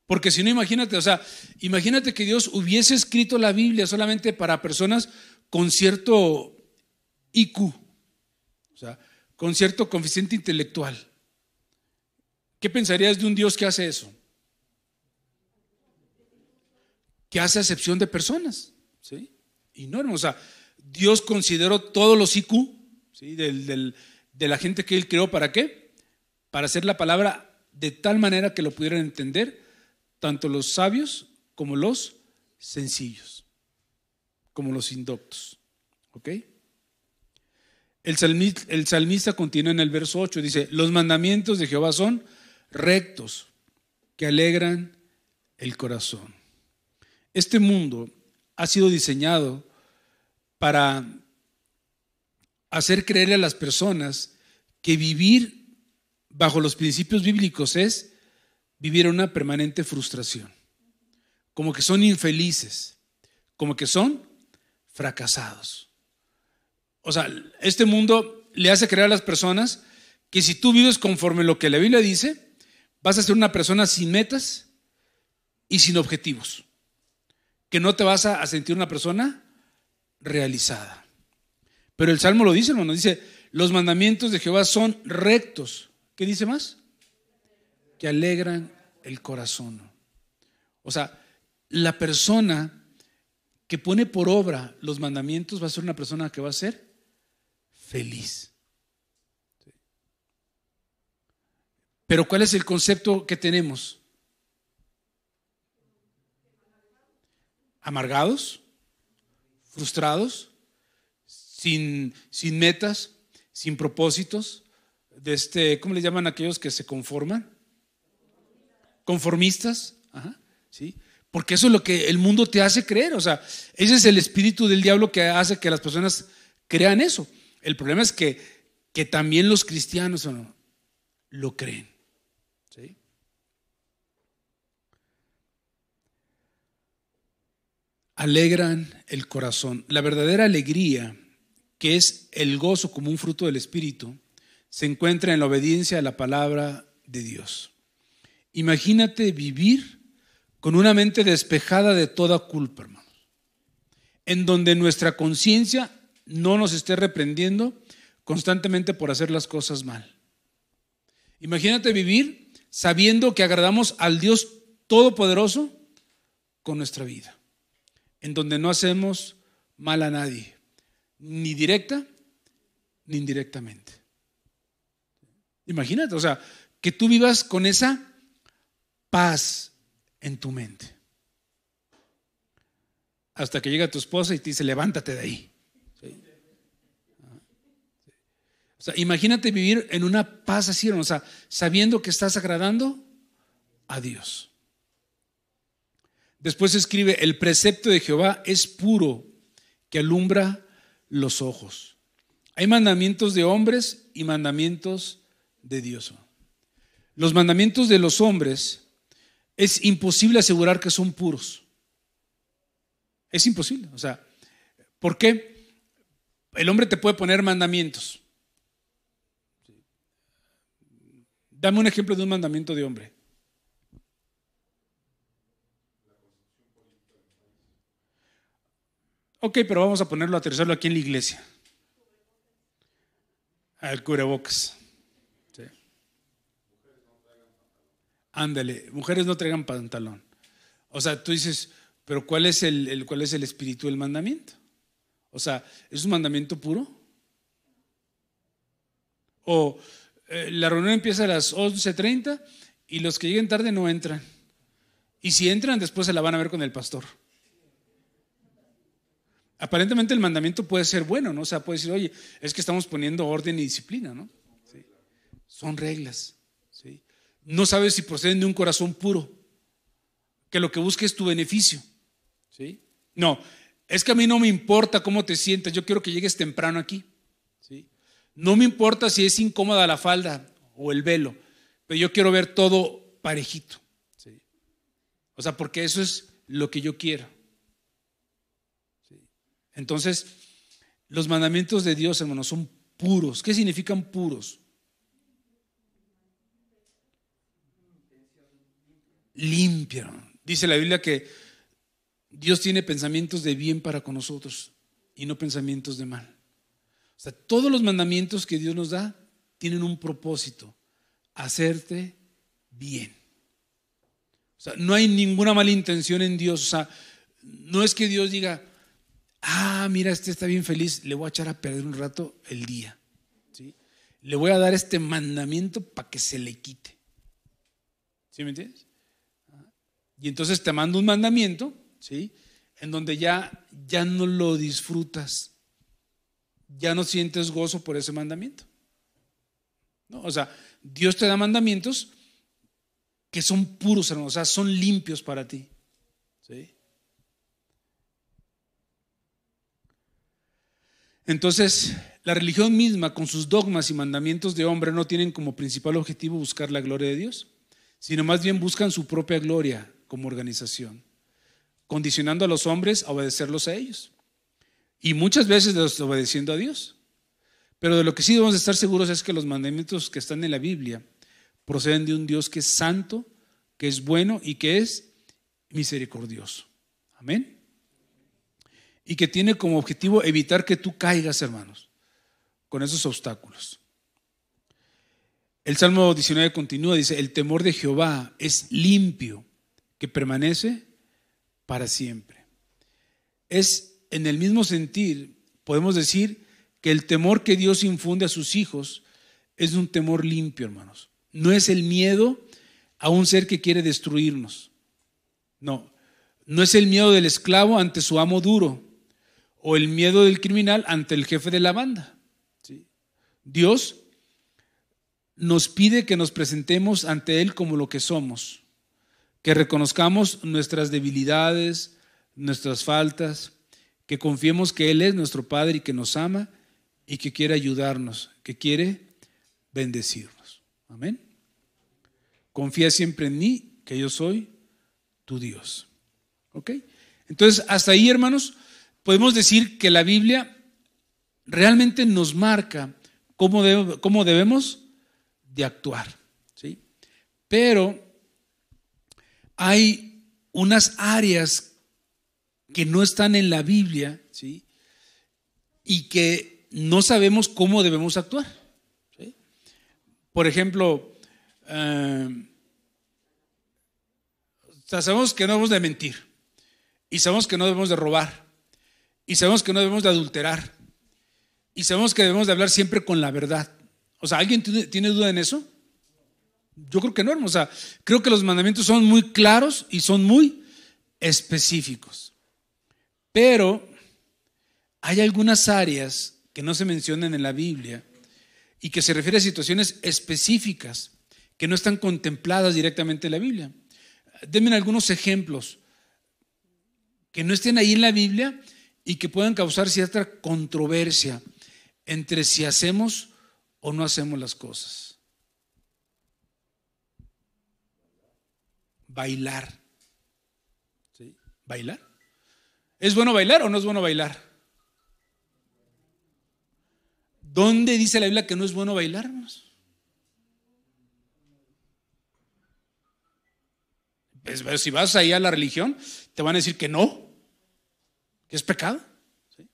Porque si no, imagínate, o sea, imagínate que Dios hubiese escrito la Biblia solamente para personas con cierto IQ, o sea, con cierto coeficiente intelectual. ¿Qué pensarías de un Dios que hace eso? Que hace acepción de personas, ¿sí? Y no, o sea, Dios consideró todos los IQ, ¿sí? De la gente que Él creó, ¿para qué? Para hacer la palabra de tal manera que lo pudieran entender tanto los sabios como los sencillos, como los indoctos. ¿Ok? El salmista continúa en el verso 8, dice, los mandamientos de Jehová son rectos, que alegran el corazón. Este mundo ha sido diseñado para hacer creerle a las personas que vivir bajo los principios bíblicos es vivir una permanente frustración, como que son infelices, como que son fracasados. O sea, este mundo le hace creer a las personas que si tú vives conforme lo que la Biblia dice, vas a ser una persona sin metas y sin objetivos, que no te vas a sentir una persona realizada. Pero el Salmo lo dice, hermano, dice, los mandamientos de Jehová son rectos. ¿Qué dice más? Que alegran el corazón. O sea, la persona que pone por obra los mandamientos va a ser una persona que va a ser feliz. Pero ¿cuál es el concepto que tenemos? Amargados, frustrados, sin metas, sin propósitos, ¿cómo le llaman a aquellos que se conforman? Conformistas, ajá, ¿sí? Porque eso es lo que el mundo te hace creer. O sea, ese es el espíritu del diablo que hace que las personas crean eso. El problema es que también los cristianos no, lo creen, ¿sí? Alegran el corazón. La verdadera alegría, que es el gozo como un fruto del Espíritu, se encuentra en la obediencia a la palabra de Dios. Imagínate vivir con una mente despejada de toda culpa, hermanos, en donde nuestra conciencia no nos esté reprendiendo constantemente por hacer las cosas mal. Imagínate vivir sabiendo que agradamos al Dios Todopoderoso con nuestra vida, en donde no hacemos mal a nadie, ni directa ni indirectamente. Imagínate, o sea, que tú vivas con esa paz en tu mente. Hasta que llega tu esposa y te dice, levántate de ahí. ¿Sí? O sea, imagínate vivir en una paz así, hermano, o sea, sabiendo que estás agradando a Dios. Después escribe: el precepto de Jehová es puro, que alumbra los ojos. Hay mandamientos de hombres y mandamientos de Dios. Los mandamientos de los hombres es imposible asegurar que son puros. Es imposible. O sea, ¿por qué? El hombre te puede poner mandamientos. Dame un ejemplo de un mandamiento de hombre. Ok, pero vamos a ponerlo, aterrizarlo aquí en la iglesia. Al cubrebocas. Sí. Ándale, mujeres no traigan pantalón. O sea, tú dices, pero ¿cuál es cuál es el espíritu del mandamiento? O sea, ¿es un mandamiento puro? O la reunión empieza a las 11:30 y los que lleguen tarde no entran. Y si entran, después se la van a ver con el pastor. Aparentemente el mandamiento puede ser bueno, ¿no? O sea, puede decir, oye, es que estamos poniendo orden y disciplina, ¿no? ¿Sí? Son reglas, ¿sí? No sabes si proceden de un corazón puro, que lo que busca es tu beneficio, ¿sí? No, es que a mí no me importa cómo te sientas, yo quiero que llegues temprano aquí, ¿sí? No me importa si es incómoda la falda o el velo, pero yo quiero ver todo parejito, ¿sí? O sea, porque eso es lo que yo quiero. Entonces, los mandamientos de Dios, hermanos, son puros. ¿Qué significan puros? Limpio. Dice la Biblia que Dios tiene pensamientos de bien para con nosotros y no pensamientos de mal. O sea, todos los mandamientos que Dios nos da tienen un propósito: hacerte bien. O sea, no hay ninguna mala intención en Dios. O sea, no es que Dios diga, mira, este está bien feliz, le voy a echar a perder un rato el día, ¿sí? Le voy a dar este mandamiento para que se le quite. ¿Sí me entiendes? Y entonces te mando un mandamiento, ¿sí? En donde ya no lo disfrutas, ya no sientes gozo por ese mandamiento, ¿no? O sea, Dios te da mandamientos que son puros, hermanos, o sea, son limpios para ti, ¿sí? Entonces, la religión misma, con sus dogmas y mandamientos de hombre, no tienen como principal objetivo buscar la gloria de Dios, sino más bien buscan su propia gloria como organización, condicionando a los hombres a obedecerlos a ellos, y muchas veces desobedeciendo a Dios. Pero de lo que sí debemos estar seguros es que los mandamientos que están en la Biblia proceden de un Dios que es santo, que es bueno y que es misericordioso. Amén. Y que tiene como objetivo evitar que tú caigas, hermanos, con esos obstáculos. El Salmo 19 continúa, dice: el temor de Jehová es limpio, que permanece para siempre. Es en el mismo sentir, podemos decir que el temor que Dios infunde a sus hijos es un temor limpio, hermanos. No es el miedo a un ser que quiere destruirnos. No es el miedo del esclavo ante su amo duro, o el miedo del criminal ante el jefe de la banda, ¿sí? Dios nos pide que nos presentemos ante Él como lo que somos, que reconozcamos nuestras debilidades, nuestras faltas, que confiemos que Él es nuestro Padre y que nos ama y que quiere ayudarnos, que quiere bendecirnos. Amén. Confía siempre en mí, que yo soy tu Dios. ¿Ok? Entonces, hasta ahí, hermanos, podemos decir que la Biblia realmente nos marca cómo debemos de actuar, ¿sí? Pero hay unas áreas que no están en la Biblia, ¿sí? Y que no sabemos cómo debemos actuar, ¿sí? Por ejemplo, sabemos que no debemos de mentir, y sabemos que no debemos de robar, y sabemos que no debemos de adulterar, y sabemos que debemos de hablar siempre con la verdad. O sea, ¿alguien tiene duda en eso? Yo creo que no, hermano. O sea, creo que los mandamientos son muy claros y son muy específicos. Pero hay algunas áreas que no se mencionan en la Biblia y que se refiere a situaciones específicas que no están contempladas directamente en la Biblia. Denme algunos ejemplos que no estén ahí en la Biblia y que puedan causar cierta controversia entre si hacemos o no hacemos las cosas. Bailar. ¿Sí? ¿Bailar? ¿Es bueno bailar o no es bueno bailar? ¿Dónde dice la Biblia que no es bueno bailar? Pues, si vas ahí a la religión, te van a decir que no, que es pecado. ¿Sí?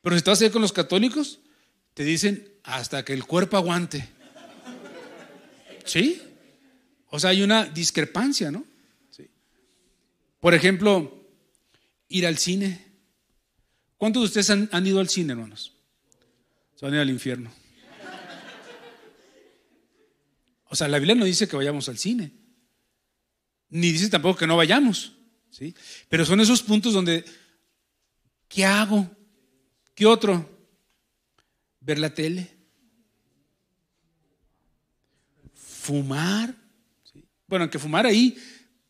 Pero si te vas a ir con los católicos, te dicen hasta que el cuerpo aguante. ¿Sí? O sea, hay una discrepancia, ¿no? Sí. Por ejemplo, ir al cine. ¿Cuántos de ustedes han ido al cine, hermanos? Se van a ir al infierno. O sea, la Biblia no dice que vayamos al cine, ni dice tampoco que no vayamos, ¿sí? Pero son esos puntos donde, ¿qué hago? ¿Qué otro? Ver la tele, fumar, ¿sí? Bueno, aunque fumar ahí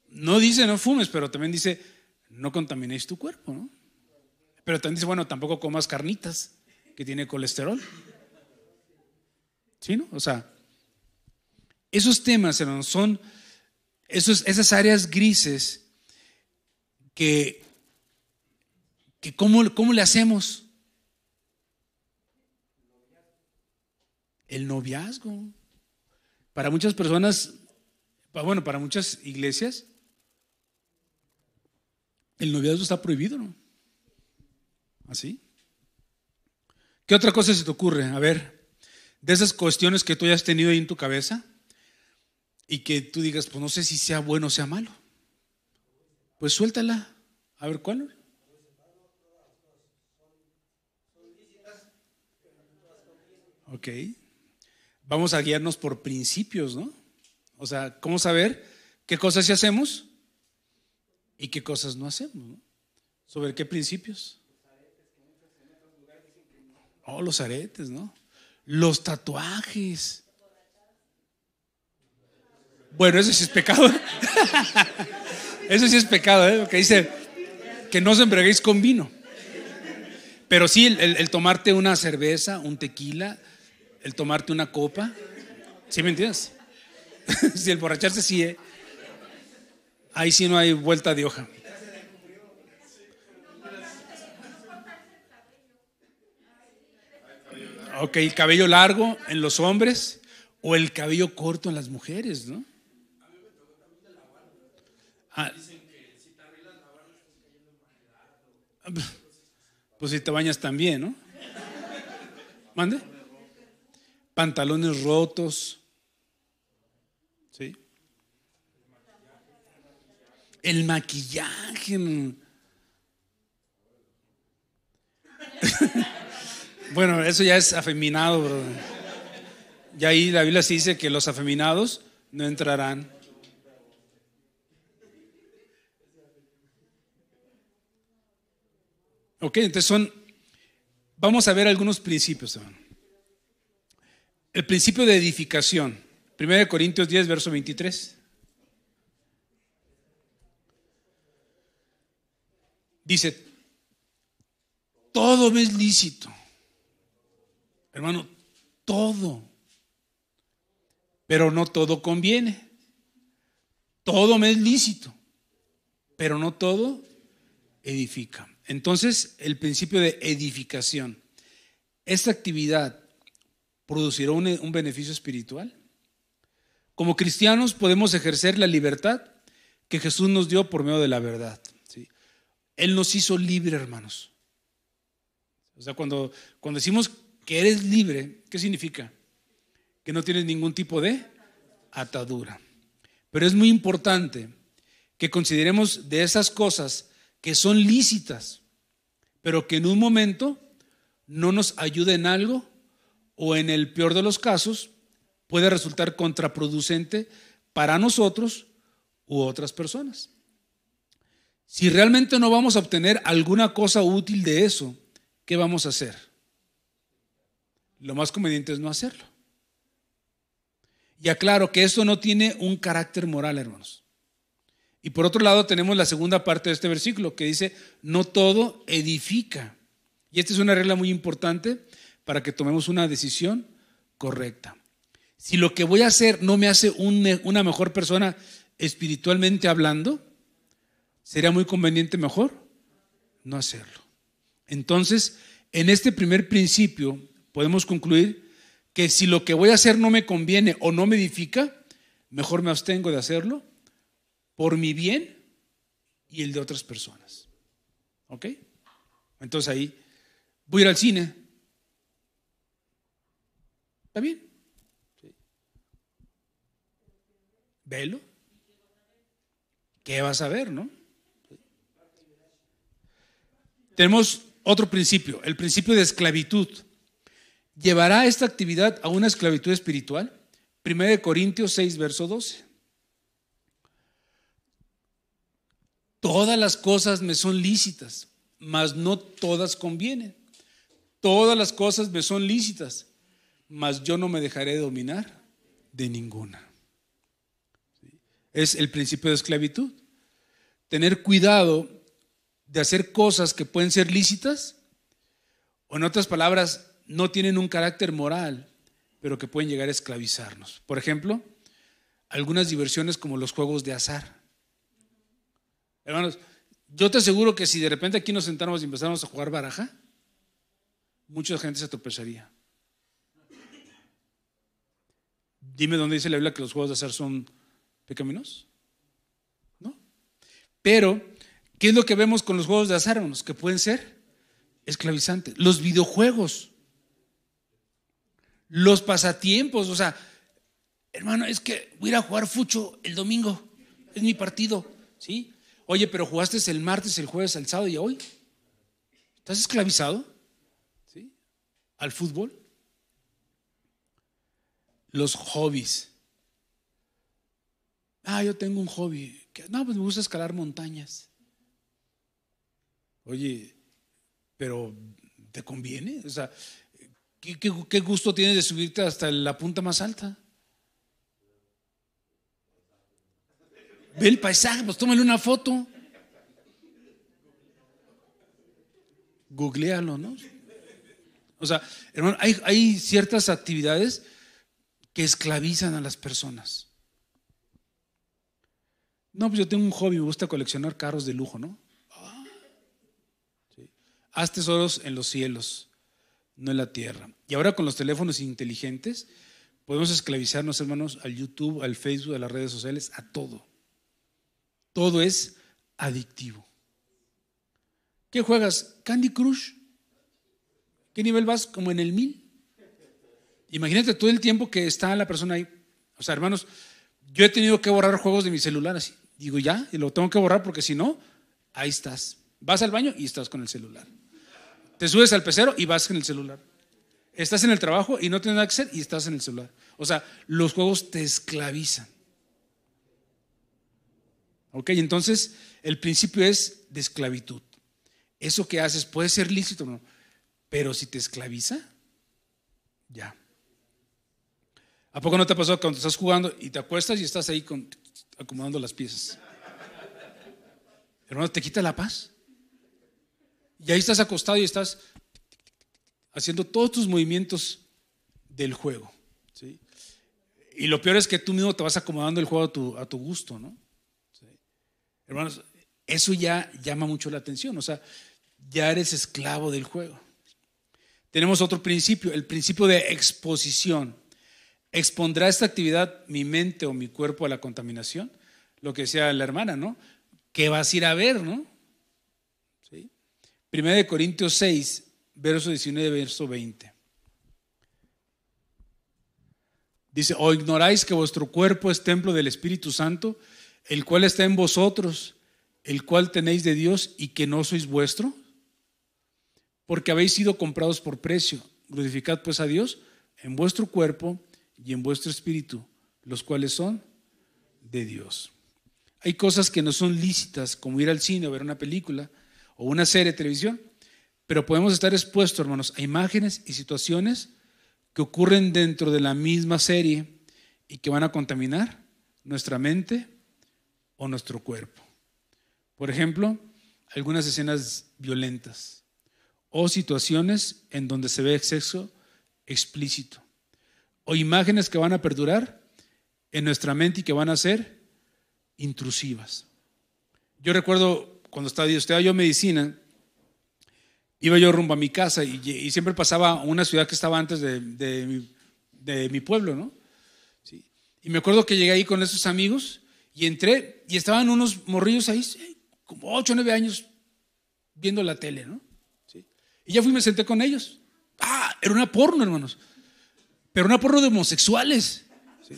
no dice no fumes, pero también dice no contaminéis tu cuerpo, ¿no? Pero también dice, bueno, tampoco comas carnitas que tiene colesterol, ¿sí, no? O sea, esos temas, hermanos, son esas áreas grises que ¿cómo le hacemos? El noviazgo. Para muchas personas, bueno, para muchas iglesias, el noviazgo está prohibido, ¿no? ¿Así? ¿Qué otra cosa se te ocurre? A ver, de esas cuestiones que tú hayas tenido ahí en tu cabeza y que tú digas, pues no sé si sea bueno o sea malo. Pues suéltala. A ver, ¿cuál? Ok. Vamos a guiarnos por principios, ¿no? O sea, ¿cómo saber qué cosas sí hacemos y qué cosas no hacemos, ¿no? ¿Sobre qué principios? Oh, los aretes, ¿no? Los tatuajes. Bueno, eso sí es pecado. Eso sí es pecado, ¿eh? Porque dice que no os embriaguéis con vino. Pero sí, el tomarte una cerveza, un tequila, el tomarte una copa. ¿Sí me entiendes? Si el borracharse sí, ¿eh? Ahí sí no hay vuelta de hoja. Ok, el cabello largo en los hombres o el cabello corto en las mujeres, ¿no? Ah, pues si te bañas también, ¿no? ¿Mande? Pantalones rotos, ¿sí? El maquillaje. Bueno, eso ya es afeminado, bro. Ya ahí la Biblia sí dice que los afeminados no entrarán. Ok, entonces vamos a ver algunos principios, hermano. El principio de edificación, 1 Corintios 10, verso 23. Dice, todo me es lícito, hermano, todo, pero no todo conviene. Todo me es lícito, pero no todo edifica. Entonces, el principio de edificación, esta actividad producirá un beneficio espiritual. Como cristianos podemos ejercer la libertad que Jesús nos dio por medio de la verdad, ¿sí? Él nos hizo libre, hermanos. O sea, cuando decimos que eres libre, ¿qué significa? Que no tienes ningún tipo de atadura. Pero es muy importante que consideremos de esas cosas que son lícitas, pero que en un momento no nos ayuden en algo, o en el peor de los casos puede resultar contraproducente para nosotros u otras personas. Si realmente no vamos a obtener alguna cosa útil de eso, ¿qué vamos a hacer? lo más conveniente es no hacerlo. Y aclaro que esto no tiene un carácter moral, hermanos. Y por otro lado tenemos la segunda parte de este versículo que dice, no todo edifica. Y esta es una regla muy importante para que tomemos una decisión correcta. Si lo que voy a hacer no me hace una mejor persona espiritualmente hablando, sería muy conveniente mejor no hacerlo. Entonces, en este primer principio podemos concluir que si lo que voy a hacer no me conviene o no me edifica, mejor me abstengo de hacerlo por mi bien y el de otras personas. ¿Ok? Entonces ahí voy a ir al cine. ¿Está bien? Sí. Velo. ¿Qué vas a ver, no? Sí. Tenemos otro principio, el principio de esclavitud. ¿Llevará esta actividad a una esclavitud espiritual? 1 Corintios 6, verso 12. Todas las cosas me son lícitas, mas no todas convienen. Todas las cosas me son lícitas, mas yo no me dejaré dominar de ninguna. Es el principio de esclavitud. Tener cuidado de hacer cosas que pueden ser lícitas, o en otras palabras, no tienen un carácter moral, pero que pueden llegar a esclavizarnos. Por ejemplo, algunas diversiones como los juegos de azar. Hermanos, yo te aseguro que si de repente aquí nos sentáramos y empezáramos a jugar baraja, mucha gente se tropezaría. Dime dónde dice la Biblia que los juegos de azar son pecaminosos. ¿No? Pero, ¿qué es lo que vemos con los juegos de azar, hermanos? Que pueden ser esclavizantes. Los videojuegos, los pasatiempos, o sea, hermano, es que voy a ir a jugar fucho el domingo, es mi partido, ¿sí? Oye, pero jugaste el martes, el jueves, el sábado y hoy. ¿Estás esclavizado? ¿Sí? Al fútbol. Los hobbies. Yo tengo un hobby. No, pues me gusta escalar montañas. Oye, pero ¿te conviene? O sea, ¿qué gusto tienes de subirte hasta la punta más alta? Ve el paisaje, pues tómale una foto. Googlealo, ¿no? O sea, hermano, hay ciertas actividades que esclavizan a las personas. No, pues yo tengo un hobby, me gusta coleccionar carros de lujo, ¿no? Sí. Haz tesoros en los cielos, no en la tierra. Y ahora con los teléfonos inteligentes podemos esclavizarnos, hermanos, al YouTube, al Facebook, a las redes sociales, a todo. Todo es adictivo. ¿Qué juegas? Candy Crush. ¿Qué nivel vas? Como en el 1000. Imagínate todo el tiempo que está la persona ahí. O sea, hermanos, yo he tenido que borrar juegos de mi celular así. Digo ya, y lo tengo que borrar porque si no, ahí estás. Vas al baño y estás con el celular. Te subes al pecero y vas en el celular. Estás en el trabajo y no tienes nada que hacer y estás en el celular. O sea, los juegos te esclavizan. Ok, entonces el principio es de esclavitud. Eso que haces puede ser lícito, ¿no? Pero si te esclaviza, ya. ¿A poco no te ha pasado cuando estás jugando y te acuestas y estás ahí acomodando las piezas? Hermano, te quita la paz. Y ahí estás acostado y estás haciendo todos tus movimientos del juego, ¿sí? Y lo peor es que tú mismo te vas acomodando el juego a tu gusto, ¿no? ¿Sí? Hermanos, eso ya llama mucho la atención. O sea, ya eres esclavo del juego. Tenemos otro principio, el principio de exposición. ¿Expondrá esta actividad mi mente o mi cuerpo a la contaminación? Lo que decía la hermana, ¿no? ¿Qué vas a ir a ver, no? ¿Sí? 1 Corintios 6, verso 19, verso 20. Dice, ¿o ignoráis que vuestro cuerpo es templo del Espíritu Santo, el cual está en vosotros, el cual tenéis de Dios y que no sois vuestro? Porque habéis sido comprados por precio. Glorificad pues a Dios en vuestro cuerpo y en vuestro espíritu, los cuales son de Dios. Hay cosas que no son lícitas, como ir al cine o ver una película o una serie de televisión, pero podemos estar expuestos, hermanos, a imágenes y situaciones que ocurren dentro de la misma serie y que van a contaminar nuestra mente o nuestro cuerpo. Por ejemplo, algunas escenas violentas o situaciones en donde se ve sexo explícito o imágenes que van a perdurar en nuestra mente y que van a ser intrusivas. Yo recuerdo cuando estudiaba yo medicina, iba yo rumbo a mi casa y siempre pasaba a una ciudad que estaba antes de mi pueblo, ¿no? Sí. Y me acuerdo que llegué ahí con esos amigos y entré y estaban unos morrillos ahí, como 8 o 9 años, viendo la tele, ¿no? Sí. Y ya fui y me senté con ellos. Era una porno, hermanos, pero una porno de homosexuales. ¿Sí?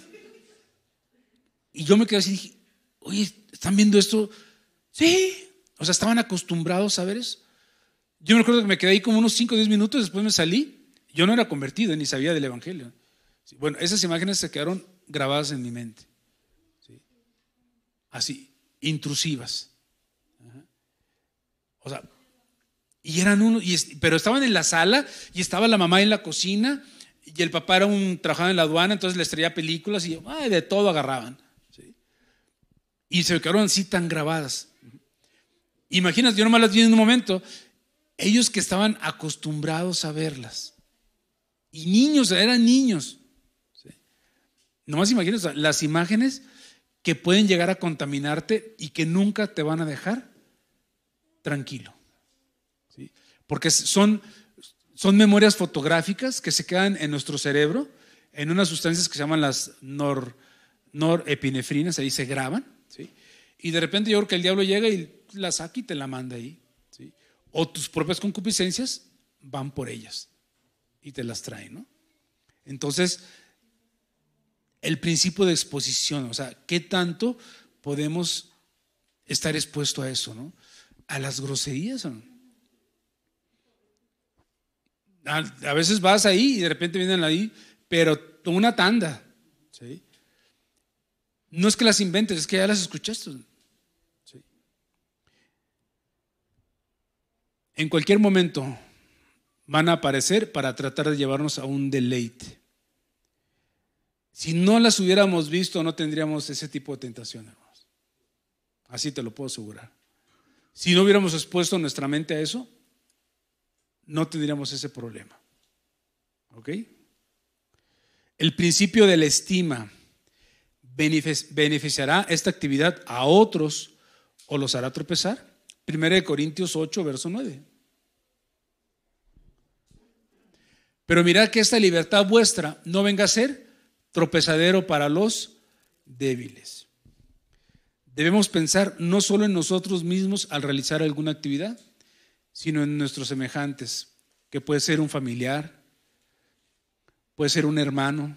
Y yo me quedé así y dije, oye, ¿están viendo esto? Sí. O sea, estaban acostumbrados a ver eso. Yo me acuerdo que me quedé ahí como unos 5 o 10 minutos, después me salí. Yo no era convertido, ni sabía del evangelio. Sí. Bueno, esas imágenes se quedaron grabadas en mi mente. ¿Sí? Así, intrusivas. Ajá. O sea, y eran uno, pero estaban en la sala y estaba la mamá en la cocina y el papá trabajaba en la aduana, entonces les traía películas y de todo agarraban. ¿Sí? Y se quedaron así tan grabadas. Imagínate, yo nomás las vi en un momento, ellos que estaban acostumbrados a verlas. Y niños, eran niños. ¿Sí? Nomás imagínate las imágenes que pueden llegar a contaminarte y que nunca te van a dejar tranquilo. ¿Sí? Porque son memorias fotográficas que se quedan en nuestro cerebro, en unas sustancias que se llaman las norepinefrinas, ahí se graban. ¿Sí? Y de repente yo creo que el diablo llega y la saca y te la manda ahí. ¿Sí? O tus propias concupiscencias van por ellas y te las traen, ¿no? Entonces, el principio de exposición, o sea, ¿qué tanto podemos estar expuesto a eso, ¿no? A las groserías, ¿no? A veces vas ahí y de repente vienen ahí, pero una tanda. ¿Sí? No es que las inventes, es que ya las escuchaste. ¿Sí? En cualquier momento van a aparecer para tratar de llevarnos a un deleite. Si no las hubiéramos visto, no tendríamos ese tipo de tentación, hermanos. Así te lo puedo asegurar. Si no hubiéramos expuesto nuestra mente a eso, no tendríamos ese problema. ¿Ok? El principio de la estima beneficiará esta actividad a otros o los hará tropezar. 1 Corintios 8, verso 9. Pero mirad que esta libertad vuestra no venga a ser tropezadero para los débiles. Debemos pensar no solo en nosotros mismos al realizar alguna actividad, sino en nuestros semejantes, que puede ser un familiar, puede ser un hermano,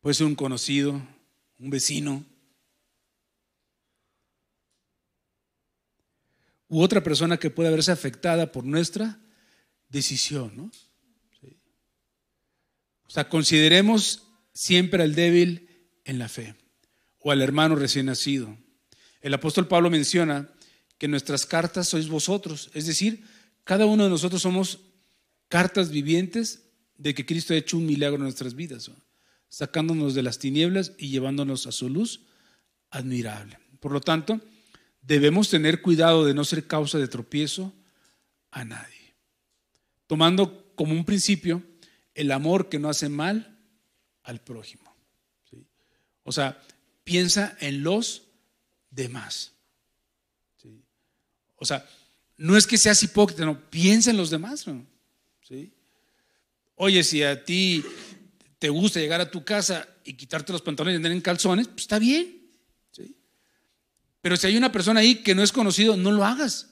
puede ser un conocido, un vecino, u otra persona que pueda verse afectada por nuestra decisión, ¿no? Sí. O sea, consideremos siempre al débil en la fe o al hermano recién nacido. El apóstol Pablo menciona que nuestras cartas sois vosotros, es decir, cada uno de nosotros somos cartas vivientes de que Cristo ha hecho un milagro en nuestras vidas, ¿no? Sacándonos de las tinieblas y llevándonos a su luz admirable. Por lo tanto, debemos tener cuidado de no ser causa de tropiezo a nadie, tomando como un principio el amor que no hace mal al prójimo. ¿Sí? O sea, piensa en los demás. ¿Sí? O sea, no es que seas hipócrita, no, piensa en los demás, ¿no? ¿Sí? Oye, si a ti te gusta llegar a tu casa y quitarte los pantalones y andar en calzones, pues está bien. ¿Sí? Pero si hay una persona ahí que no es conocido, no lo hagas.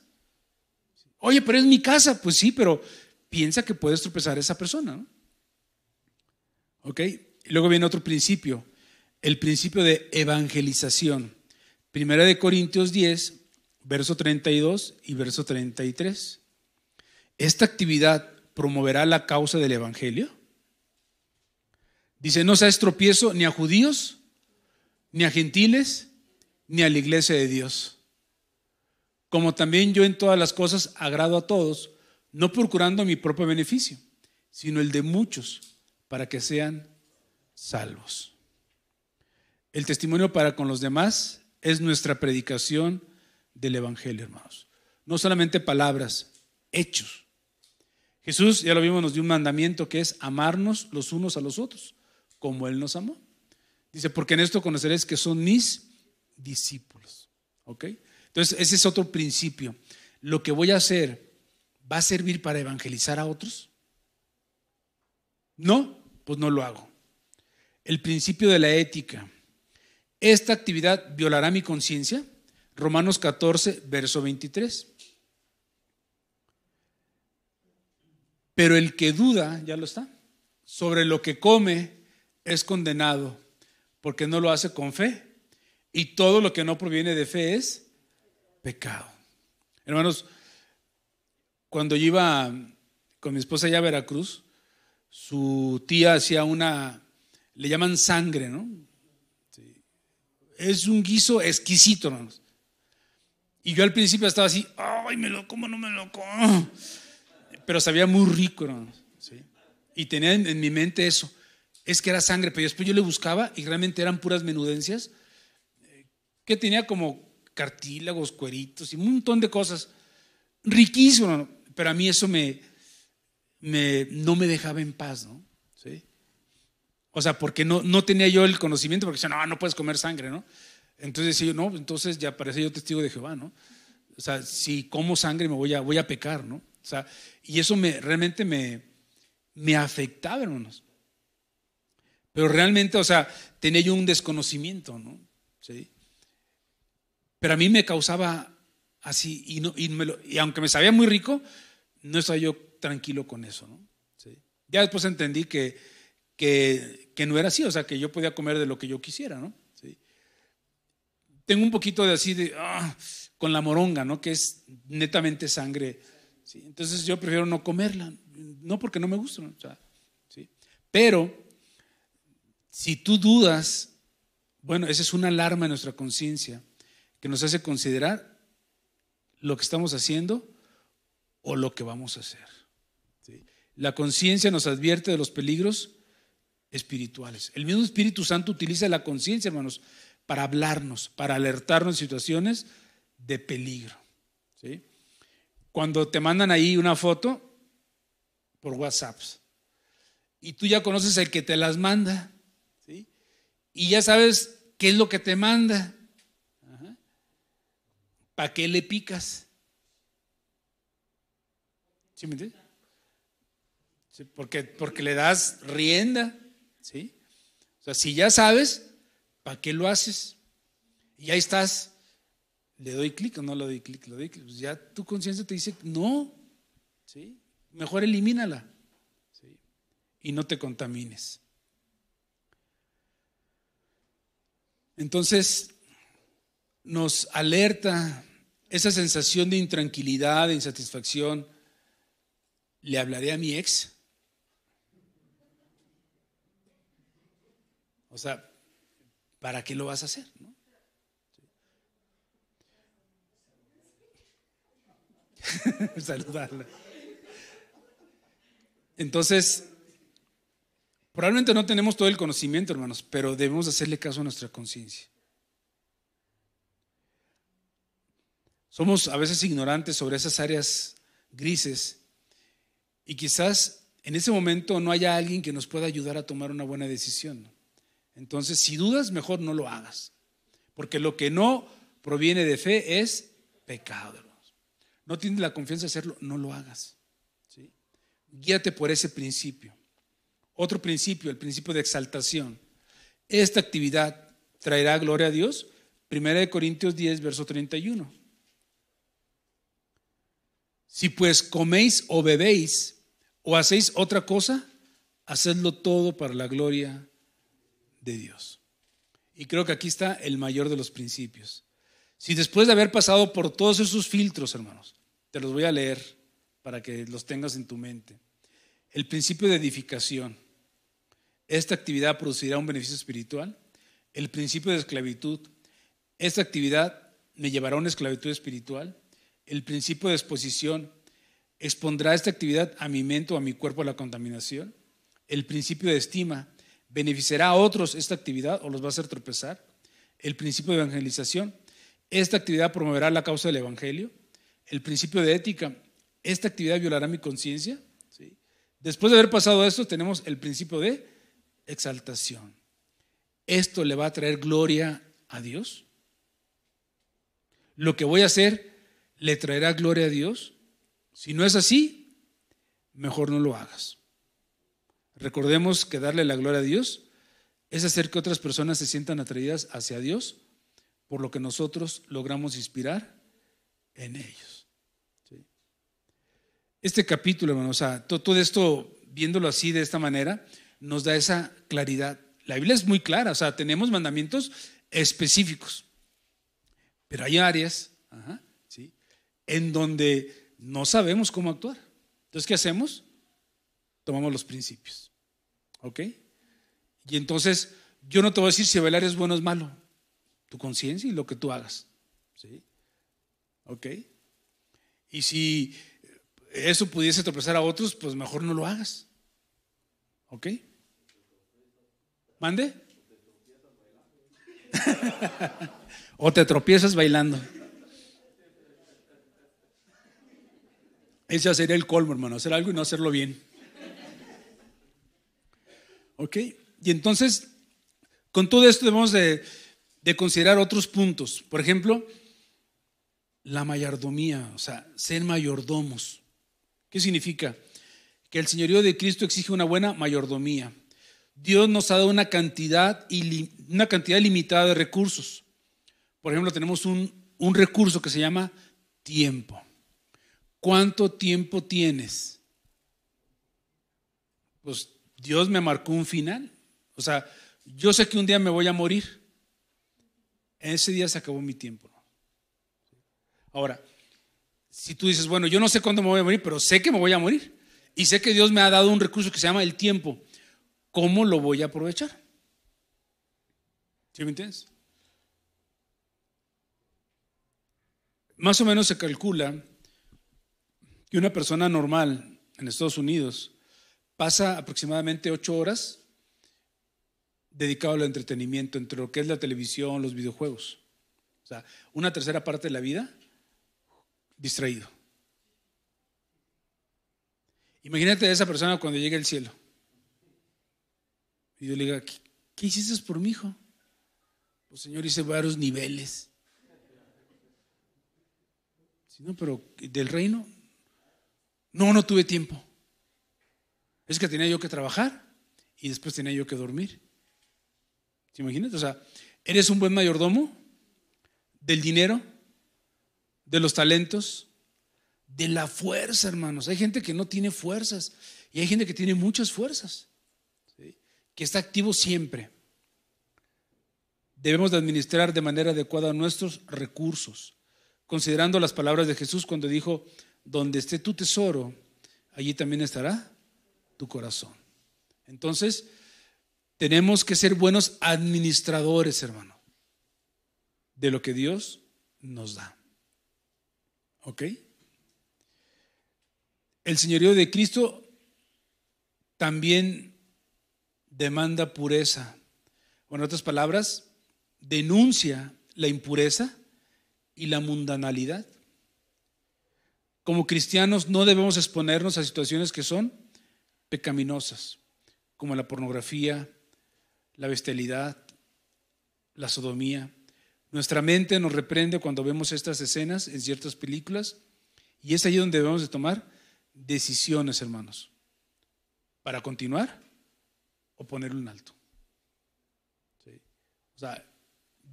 Oye, pero es mi casa. Pues sí, pero piensa que puedes tropezar a esa persona, ¿no? ¿Ok? Y luego viene otro principio, el principio de evangelización. 1 Corintios 10, verso 32 y verso 33. Esta actividad promoverá la causa del evangelio. Dice, no seas tropiezo ni a judíos, ni a gentiles, ni a la iglesia de Dios. Como también yo en todas las cosas agrado a todos, no procurando mi propio beneficio, sino el de muchos, para que sean salvos. El testimonio para con los demás es nuestra predicación del Evangelio, hermanos. No solamente palabras, hechos. Jesús, ya lo vimos, nos dio un mandamiento que es amarnos los unos a los otros, como Él nos amó. Dice, porque en esto conoceréis que son mis discípulos. ¿Ok? Entonces, ese es otro principio. Lo que voy a hacer, ¿va a servir para evangelizar a otros? No, pues no lo hago. El principio de la ética. ¿Esta actividad violará mi conciencia? Romanos 14, verso 23. Pero el que duda, ya lo está, sobre lo que come es condenado, porque no lo hace con fe. Y todo lo que no proviene de fe es pecado. Hermanos, cuando yo iba con mi esposa allá a Veracruz, su tía hacía le llaman sangre, ¿no? Sí. Es un guiso exquisito, hermanos. Y yo al principio estaba así, ay, me lo como, no me lo como. Pero sabía muy rico, hermanos. ¿Sí? Y tenía en mi mente eso. Es que era sangre, pero después yo le buscaba y realmente eran puras menudencias que tenía como cartílagos, cueritos y un montón de cosas. Riquísimo, pero a mí eso no me dejaba en paz, ¿no? ¿Sí? O sea, porque no tenía yo el conocimiento, porque decía, no puedes comer sangre, ¿no? Entonces decía yo, no, entonces ya parecía yo testigo de Jehová, ¿no? O sea, si como sangre voy a pecar, ¿no? O sea, y eso realmente me afectaba, hermanos. Pero realmente, o sea, tenía yo un desconocimiento, ¿no? ¿Sí? Pero a mí me causaba así, y aunque me sabía muy rico, no estaba yo tranquilo con eso, ¿no? ¿Sí? Ya después entendí que no era así, o sea, que yo podía comer de lo que yo quisiera, ¿no? ¿Sí? Tengo un poquito de así con la moronga, ¿no? Que es netamente sangre. ¿Sí? Entonces yo prefiero no comerla, no porque no me gusta, ¿no? O sea, ¿sí? Pero si tú dudas, bueno, esa es una alarma en nuestra conciencia que nos hace considerar lo que estamos haciendo o lo que vamos a hacer. ¿Sí? La conciencia nos advierte de los peligros espirituales. El mismo Espíritu Santo utiliza la conciencia, hermanos, para hablarnos, para alertarnos en situaciones de peligro. ¿Sí? Cuando te mandan ahí una foto por WhatsApp y tú ya conoces el que te las manda, ¿sí? Y ya sabes qué es lo que te manda, ¿para qué le picas? ¿Sí me entiendes? Sí, porque le das rienda, ¿sí? O sea, si ya sabes, ¿para qué lo haces? Y ahí estás, ¿le doy clic o no le doy clic? Le doy clic. Pues ya tu conciencia te dice no, ¿sí? Mejor elimínala, ¿sí? Y no te contamines. Entonces nos alerta esa sensación de intranquilidad, de insatisfacción. ¿Le hablaré a mi ex? O sea, ¿para qué lo vas a hacer? ¿No? Saludarla. Entonces, probablemente no tenemos todo el conocimiento, hermanos, pero debemos hacerle caso a nuestra conciencia. Somos a veces ignorantes sobre esas áreas grises y quizás en ese momento no haya alguien que nos pueda ayudar a tomar una buena decisión. Entonces, si dudas, mejor no lo hagas, porque lo que no proviene de fe es pecado, hermanos. No tienes la confianza de hacerlo, no lo hagas, ¿sí? Guíate por ese principio. Otro principio, el principio de exaltación. Esta actividad traerá gloria a Dios. 1 Corintios 10, verso 31. Si pues coméis o bebéis o hacéis otra cosa, hacedlo todo para la gloria de Dios. Y creo que aquí está el mayor de los principios. Si después de haber pasado por todos esos filtros, hermanos, te los voy a leer para que los tengas en tu mente. El principio de edificación. Esta actividad producirá un beneficio espiritual. El principio de esclavitud. Esta actividad me llevará a una esclavitud espiritual. El principio de exposición. ¿Expondrá esta actividad a mi mente o a mi cuerpo a la contaminación? El principio de estima, ¿beneficiará a otros esta actividad o los va a hacer tropezar? El principio de evangelización, ¿esta actividad promoverá la causa del evangelio? El principio de ética, ¿esta actividad violará mi conciencia? ¿Sí? Después de haber pasado esto, tenemos el principio de exaltación. ¿Esto le va a traer gloria a Dios? ¿Lo que voy a hacer le traerá gloria a Dios? Si no es así, mejor no lo hagas. Recordemos que darle la gloria a Dios es hacer que otras personas se sientan atraídas hacia Dios por lo que nosotros logramos inspirar en ellos. ¿Sí? Este capítulo, hermano, o sea, todo esto, viéndolo así de esta manera, nos da esa claridad. La Biblia es muy clara, o sea, tenemos mandamientos específicos, pero hay áreas, ¿sí?, en donde no sabemos cómo actuar. Entonces, ¿qué hacemos? Tomamos los principios. ¿Ok? Y entonces, yo no te voy a decir si bailar es bueno o es malo. Tu conciencia y lo que tú hagas. ¿Sí? ¿Ok? Y si eso pudiese tropezar a otros, pues mejor no lo hagas. ¿Ok? ¿Mande? O te tropiezas bailando. Ese sería el colmo, hermano, hacer algo y no hacerlo bien. ¿Ok? Y entonces, con todo esto debemos de considerar otros puntos. Por ejemplo, la mayordomía, o sea, ser mayordomos. ¿Qué significa? Que el señorío de Cristo exige una buena mayordomía. Dios nos ha dado una cantidad limitada de recursos. Por ejemplo, tenemos un recurso que se llama tiempo. ¿Cuánto tiempo tienes? Pues Dios me marcó un final. O sea, yo sé que un día me voy a morir. En ese día se acabó mi tiempo. Ahora, si tú dices, bueno, yo no sé cuándo me voy a morir, pero sé que me voy a morir. Y sé que Dios me ha dado un recurso que se llama el tiempo. ¿Cómo lo voy a aprovechar? ¿Sí me entiendes? Más o menos se calcula que una persona normal en Estados Unidos pasa aproximadamente 8 horas dedicado al entretenimiento, entre lo que es la televisión, los videojuegos. O sea, una tercera parte de la vida distraído. Imagínate a esa persona cuando llegue al cielo y yo le diga, ¿qué hiciste por mi hijo? Pues Señor, hice varios niveles. Si no, pero del reino, no tuve tiempo. Es que tenía yo que trabajar y después tenía yo que dormir. ¿Se imaginas? O sea, ¿eres un buen mayordomo del dinero, de los talentos, de la fuerza, hermanos? Hay gente que no tiene fuerzas y hay gente que tiene muchas fuerzas, ¿sí?, que está activo siempre. Debemos de administrar de manera adecuada nuestros recursos, considerando las palabras de Jesús cuando dijo, donde esté tu tesoro, allí también estará tu corazón. Entonces, tenemos que ser buenos administradores, hermano, de lo que Dios nos da. ¿Ok? El señorío de Cristo también demanda pureza. O en otras palabras, denuncia la impureza y la mundanalidad. Como cristianos no debemos exponernos a situaciones que son pecaminosas, como la pornografía, la bestialidad, la sodomía. Nuestra mente nos reprende cuando vemos estas escenas en ciertas películas y es ahí donde debemos de tomar decisiones, hermanos, para continuar o ponerle un alto. ¿Sí? O sea,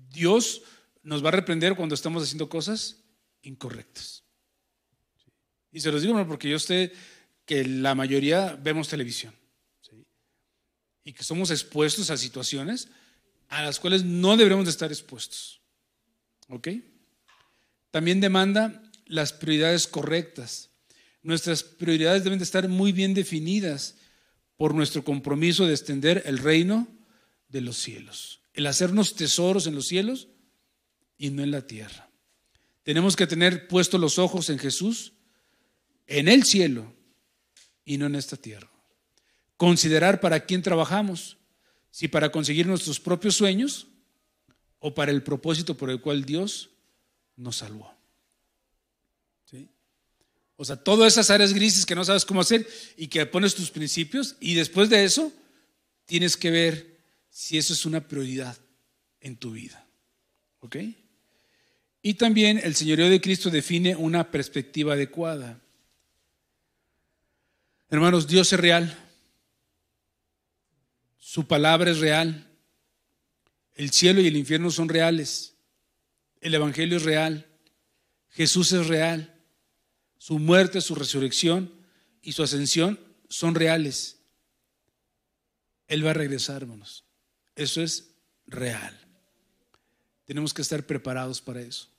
Dios nos va a reprender cuando estamos haciendo cosas incorrectas. ¿Sí? Y se los digo porque yo sé que la mayoría vemos televisión, ¿sí?, y que somos expuestos a situaciones a las cuales no deberíamos de estar expuestos. ¿Ok? También demanda las prioridades correctas. Nuestras prioridades deben de estar muy bien definidas por nuestro compromiso de extender el reino de los cielos, el hacernos tesoros en los cielos y no en la tierra. Tenemos que tener puestos los ojos en Jesús, en el cielo y no en esta tierra. Considerar para quién trabajamos, si para conseguir nuestros propios sueños o para el propósito por el cual Dios nos salvó. ¿Sí? O sea, todas esas áreas grises que no sabes cómo hacer y que pones tus principios, y después de eso tienes que ver si eso es una prioridad en tu vida. ¿Ok? Y también el señorío de Cristo define una perspectiva adecuada. Hermanos, Dios es real. Su palabra es real. El cielo y el infierno son reales. El evangelio es real. Jesús es real. Su muerte, su resurrección y su ascensión son reales. Él va a regresar, hermanos. Eso es real. Tenemos que estar preparados para eso.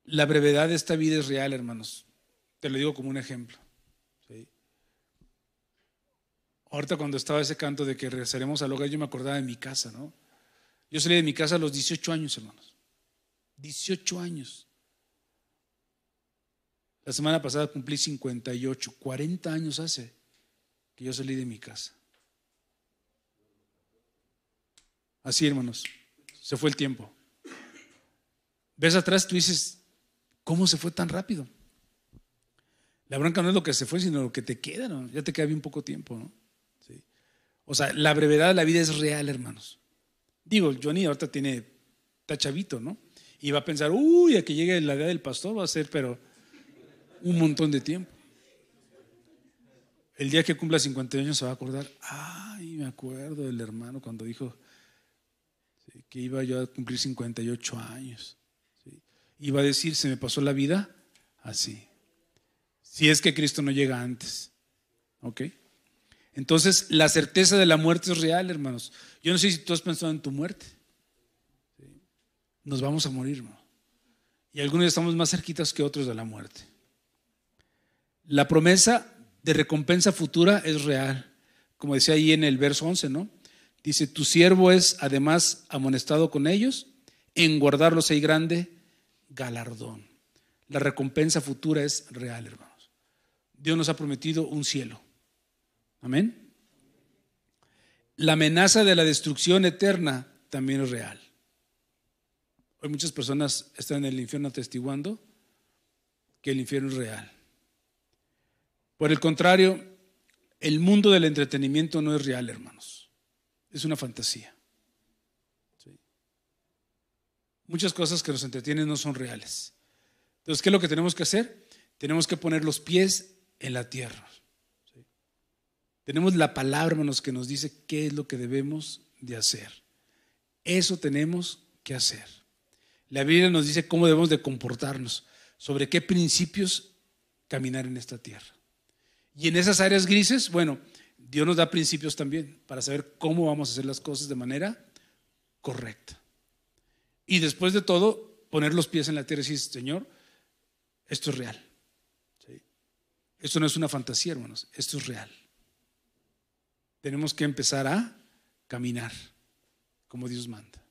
La brevedad de esta vida es real, hermanos. Te lo digo como un ejemplo. ¿Sí? Ahorita cuando estaba ese canto de que regresaremos al hogar, yo me acordaba de mi casa, ¿no? Yo salí de mi casa a los 18 años, hermanos. 18 años. La semana pasada cumplí 58, 40 años hace que yo salí de mi casa. Así, hermanos, se fue el tiempo. Ves atrás, tú dices, ¿cómo se fue tan rápido? La bronca no es lo que se fue, sino lo que te queda, ¿no? Ya te queda bien poco tiempo, ¿no? Sí. O sea, la brevedad de la vida es real, hermanos. Digo, Johnny ahorita está chavito, ¿no? Y va a pensar, uy, a que llegue la edad del pastor va a ser, pero un montón de tiempo. El día que cumpla 50 años se va a acordar, ay, me acuerdo del hermano cuando dijo que iba yo a cumplir 58 años. ¿Sí? Iba a decir, se me pasó la vida así. Si es que Cristo no llega antes. ¿Ok? Entonces, la certeza de la muerte es real, hermanos. Yo no sé si tú has pensado en tu muerte. ¿Sí? Nos vamos a morir, hermano. Y algunos estamos más cerquitas que otros de la muerte. La promesa de recompensa futura es real. Como decía ahí en el verso 11, ¿no? Dice, tu siervo es además amonestado con ellos, en guardarlos hay grande galardón. La recompensa futura es real, hermanos. Dios nos ha prometido un cielo. Amén. La amenaza de la destrucción eterna también es real. Hoy muchas personas están en el infierno atestiguando que el infierno es real. Por el contrario, el mundo del entretenimiento no es real, hermanos. Es una fantasía. ¿Sí? Muchas cosas que nos entretienen no son reales. Entonces, ¿qué es lo que tenemos que hacer? Tenemos que poner los pies en la tierra. ¿Sí? Tenemos la palabra, hermanos, que nos dice qué es lo que debemos de hacer. Eso tenemos que hacer. La Biblia nos dice cómo debemos de comportarnos, sobre qué principios caminar en esta tierra. Y en esas áreas grises, bueno, Dios nos da principios también para saber cómo vamos a hacer las cosas de manera correcta. Y después de todo, poner los pies en la tierra y decir, Señor, esto es real. ¿Sí? Esto no es una fantasía, hermanos, esto es real. Tenemos que empezar a caminar como Dios manda.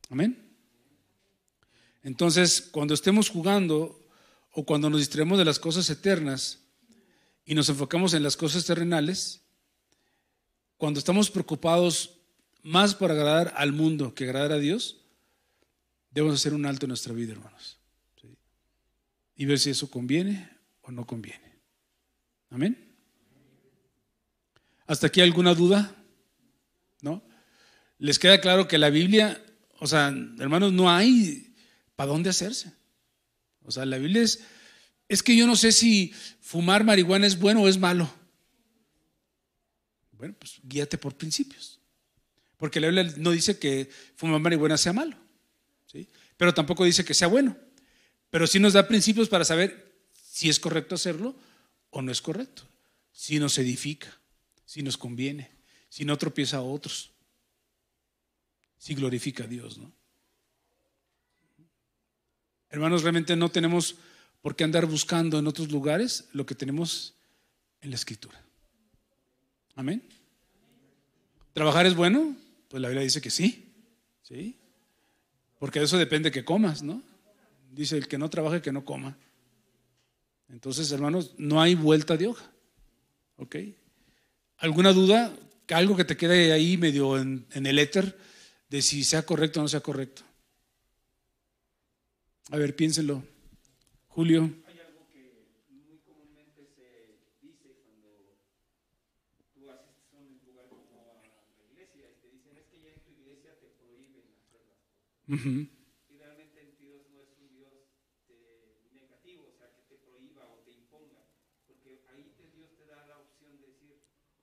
Amén. Entonces, cuando estemos jugando o cuando nos distraemos de las cosas eternas y nos enfocamos en las cosas terrenales, cuando estamos preocupados más por agradar al mundo que agradar a Dios, debemos hacer un alto en nuestra vida, hermanos. ¿Sí? Y ver si eso conviene o no conviene. Amén. ¿Hasta aquí alguna duda? ¿No? ¿Les queda claro que la Biblia, o sea, hermanos, no hay para dónde hacerse? O sea, la Biblia es que yo no sé si fumar marihuana es bueno o es malo. Bueno, pues guíate por principios. Porque la Biblia no dice que fumar marihuana sea malo, ¿sí? Pero tampoco dice que sea bueno. Pero sí nos da principios para saber si es correcto hacerlo o no es correcto. Si nos edifica, si nos conviene, si no tropieza a otros, si glorifica a Dios, ¿no? Hermanos, realmente no tenemos por qué andar buscando en otros lugares lo que tenemos en la Escritura. Amén. ¿Trabajar es bueno? Pues la Biblia dice que sí. ¿Sí? Porque de eso depende que comas, ¿no? Dice el que no trabaje, que no coma. Entonces, hermanos, no hay vuelta de hoja. ¿Ok? ¿Alguna duda? Algo que te quede ahí medio en el éter de si sea correcto o no sea correcto. A ver, piénsenlo. Julio. Hay algo que muy comúnmente se dice cuando tú asistes a un lugar como a la iglesia y te dicen es que ya en tu iglesia te prohíben hacer las cosas. Uh-huh. Y realmente Dios no es un Dios negativo, o sea, que te prohíba o te imponga, porque ahí Dios te da la opción de decir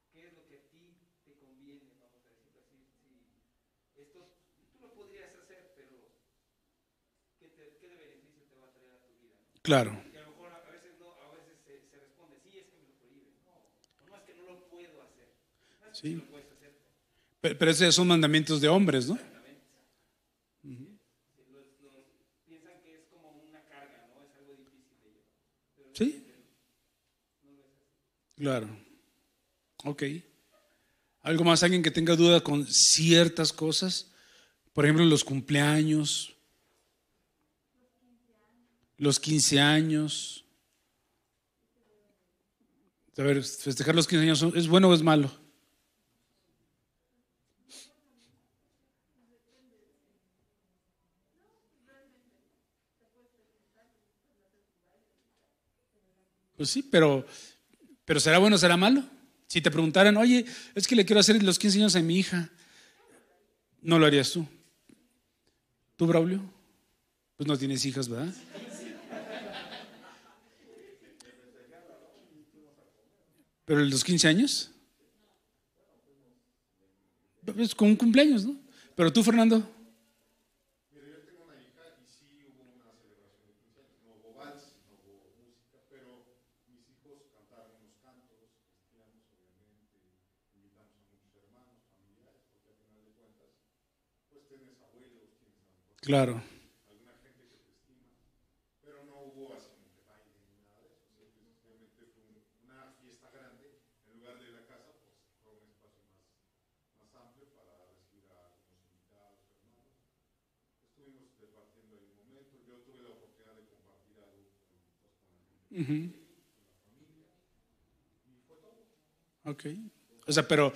qué es lo que a ti te conviene, vamos a decirlo así. Si esto tú lo podrías hacer, pero ¿qué de beneficio te va a traer a tu vida? Claro. Y a lo mejor a veces no, a veces se responde, sí, es que me lo prohíben. No es que no lo puedo hacer. No es que Sí. sí lo puedes hacer. Pero esos son mandamientos de hombres, ¿no? Exactamente. Piensan que es como una carga, ¿no? Es algo difícil de llevar. Pero Sí. no lo es así. Claro. Ok. ¿Algo más? ¿Alguien que tenga duda con ciertas cosas? Por ejemplo, los cumpleaños, los 15 años. A ver, festejar los 15 años, ¿es bueno o es malo? Pues sí, pero ¿será bueno o será malo? Si te preguntaran, oye, es que le quiero hacer los 15 años a mi hija, no lo harías tú. ¿Tú, Braulio? Pues no tienes hijas, ¿verdad? Pero los 15 años, es con un cumpleaños, ¿no? Pero tú, Fernando. Mira, yo tengo una hija y sí hubo una celebración de 15 años. No hubo vals, no hubo música, pero mis hijos cantaron unos cantos cristianos, obviamente. Invitamos a muchos hermanos, familiares, porque al final de cuentas, pues tienes abuelos, tienes a lo mejor Claro. alguna gente que te estima, pero no hubo así como que baile ni nada de eso. O sea, simplemente fue una fiesta grande. En lugar de la casa, pues fue un espacio más amplio para recibir a algunos invitados, hermanos. Estuvimos departiendo ahí un momento. Yo tuve la oportunidad de compartir algo con la gente, Uh-huh. con la familia, y fue todo. Ok. O sea, pero,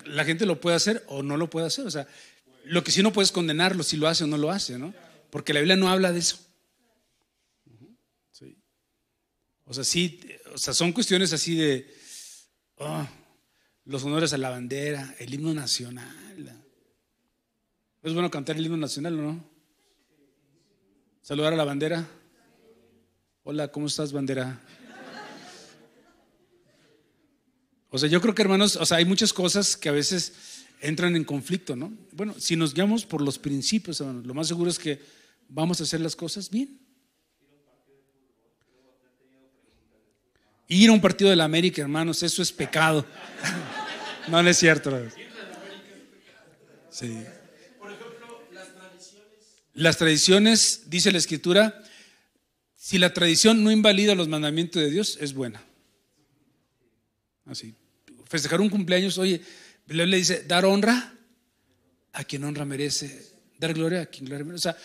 la gente lo puede hacer o no lo puede hacer. O sea, lo que sí no puedes condenarlo si lo hace o no lo hace, ¿no? Porque la Biblia no habla de eso. Sí. O sea, sí, son cuestiones así de los honores a la bandera, el himno nacional. ¿Es bueno cantar el himno nacional o no? Saludar a la bandera. Hola, ¿cómo estás, bandera? O sea, yo creo que, hermanos, hay muchas cosas que a veces entran en conflicto, ¿no? Bueno, si nos guiamos por los principios, hermanos, lo más seguro es que vamos a hacer las cosas bien. Ir a un partido de la América, hermanos, eso es pecado. No, no es cierto, hermanos. Sí. Por ejemplo, las tradiciones. Las tradiciones, dice la Escritura, si la tradición no invalida los mandamientos de Dios, es buena. Así. Festejar un cumpleaños, oye, la Biblia dice, dar honra a quien honra merece, dar gloria a quien gloria merece. O sea,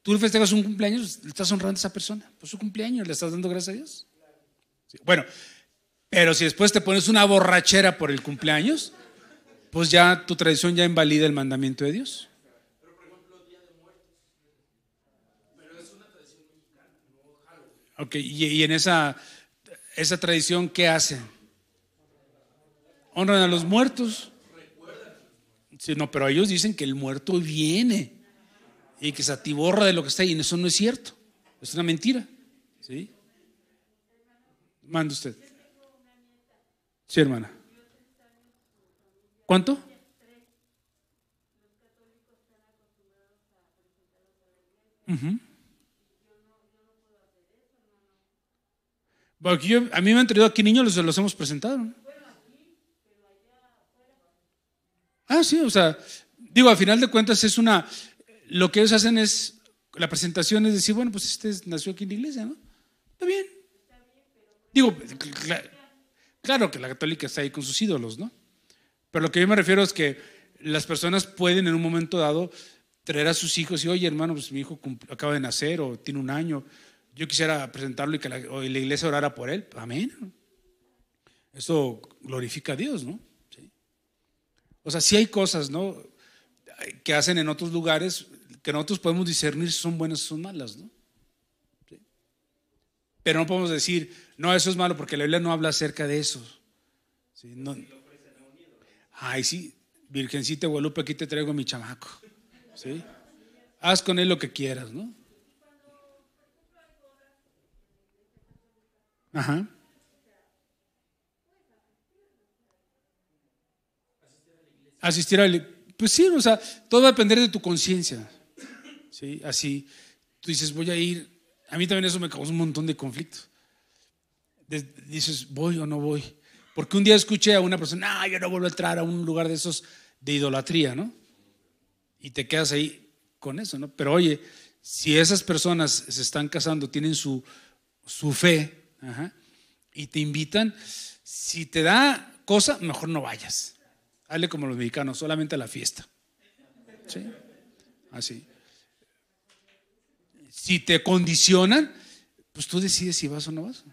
tú festejas un cumpleaños, le estás honrando a esa persona, por su cumpleaños, le estás dando gracias a Dios. Sí. Bueno, pero si después te pones una borrachera por el cumpleaños, pues ya tu tradición ya invalida el mandamiento de Dios. Pero por ejemplo, Día de Muertos. Pero es una tradición mexicana, no Halloween. Ok, y en esa tradición, ¿qué hacen? Honran a los muertos. Sí, no, pero ellos dicen que el muerto viene y que se atiborra de lo que está ahí, y eso no es cierto, es una mentira. ¿Sí? Mande usted. Sí, hermana. ¿Cuánto? Uh-huh. Bueno, a mí me han traído aquí niños, los hemos presentado, ¿no? Sí, o sea, digo, a final de cuentas lo que ellos hacen es, la presentación es decir, bueno, pues nació aquí en la iglesia, ¿no? Está bien. Digo, claro que la católica está ahí con sus ídolos, ¿no? Pero lo que yo me refiero es que las personas pueden en un momento dado traer a sus hijos y, oye, hermano, pues mi hijo acaba de nacer o tiene un año, yo quisiera presentarlo y que la iglesia orara por él, amén. Eso glorifica a Dios, ¿no? Sí. O sea, sí hay cosas, ¿no?, que hacen en otros lugares que nosotros podemos discernir si son buenas o son malas, ¿no? Sí. Pero no podemos decir, no, eso es malo, porque la Biblia no habla acerca de eso. Sí, no. Ay, sí, Virgencita de Guadalupe, aquí te traigo a mi chamaco. ¿Sí? Haz con él lo que quieras, ¿no? Ajá. Asistir a pues sí, o sea, todo va a depender de tu conciencia. ¿Sí? Así, tú dices, voy a ir. A mí también eso me causa un montón de conflicto. Dices, ¿voy o no voy? Porque un día escuché a una persona, no, yo no vuelvo a entrar a un lugar de esos de idolatría, ¿no? Y te quedas ahí con eso, ¿no? Pero oye, si esas personas se están casando, tienen su fe, ajá, y te invitan, si te da cosa, mejor no vayas. Hazle como los mexicanos, solamente a la fiesta. ¿Sí? Así. Si te condicionan, pues tú decides si vas o no vas.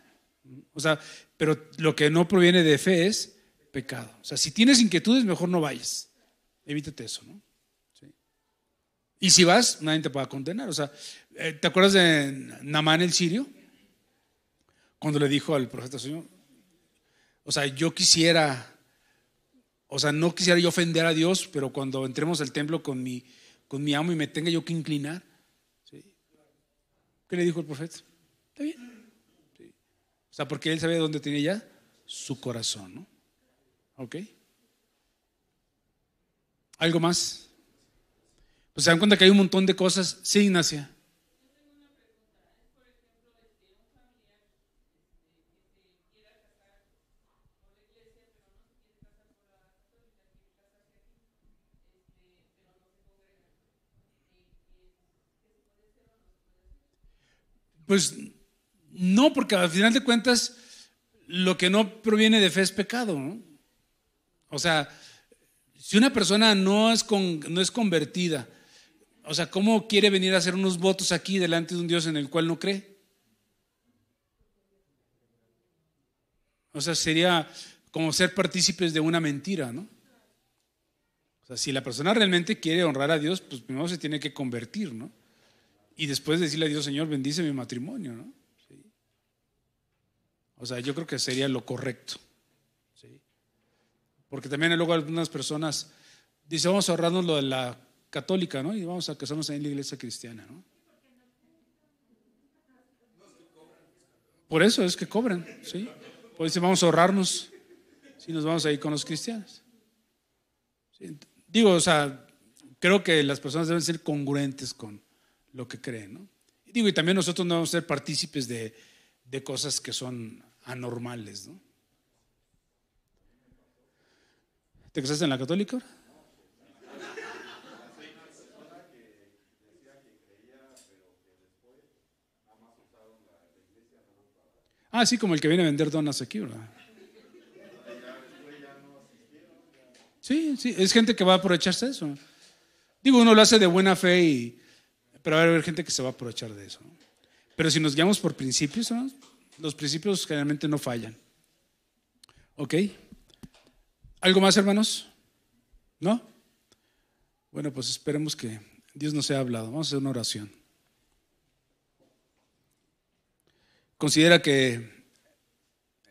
O sea, pero lo que no proviene de fe es pecado. O sea, si tienes inquietudes, mejor no vayas. Evítate eso, ¿no? ¿Sí? Y si vas, nadie te puede condenar. O sea, ¿te acuerdas de Naamán el sirio? Cuando le dijo al profeta, Señor, o sea, yo quisiera, o sea, no quisiera yo ofender a Dios, pero cuando entremos al templo con mi amo y me tenga yo que inclinar, ¿sí? ¿Qué le dijo el profeta? Está bien. ¿Sí? O sea, porque él sabía dónde tenía ya su corazón, ¿no? ¿Ok? ¿Algo más? Pues se dan cuenta que hay un montón de cosas. Sí, Ignacia. Pues no, porque al final de cuentas lo que no proviene de fe es pecado, ¿no? O sea, si una persona no es convertida, o sea, ¿cómo quiere venir a hacer unos votos aquí delante de un Dios en el cual no cree? O sea, sería como ser partícipes de una mentira, ¿no? O sea, si la persona realmente quiere honrar a Dios, pues primero se tiene que convertir, ¿no? Y después decirle a Dios, Señor, bendice mi matrimonio, ¿no? ¿Sí? O sea, yo creo que sería lo correcto. ¿Sí? Porque también luego algunas personas dicen, vamos a ahorrarnos lo de la católica, ¿no? Y vamos a casarnos ahí en la iglesia cristiana, ¿no? Por eso es que cobran, ¿sí? Por eso vamos a ahorrarnos si nos vamos a ir con los cristianos. ¿Sí? Digo, o sea, creo que las personas deben ser congruentes con lo que creen, ¿no? Y digo, y también nosotros no vamos a ser partícipes de cosas que son anormales, ¿no? ¿Te casaste en la católica? Ah, sí, como el que viene a vender donas aquí, ¿verdad? Sí, sí, es gente que va a aprovecharse de eso. Digo, uno lo hace de buena fe, pero va a haber gente que se va a aprovechar de eso, ¿no? Pero si nos guiamos por principios, ¿no? Los principios generalmente no fallan. ¿Ok? ¿Algo más, hermanos? ¿No? Bueno, pues esperemos que Dios nos haya hablado. Vamos a hacer una oración. Considera que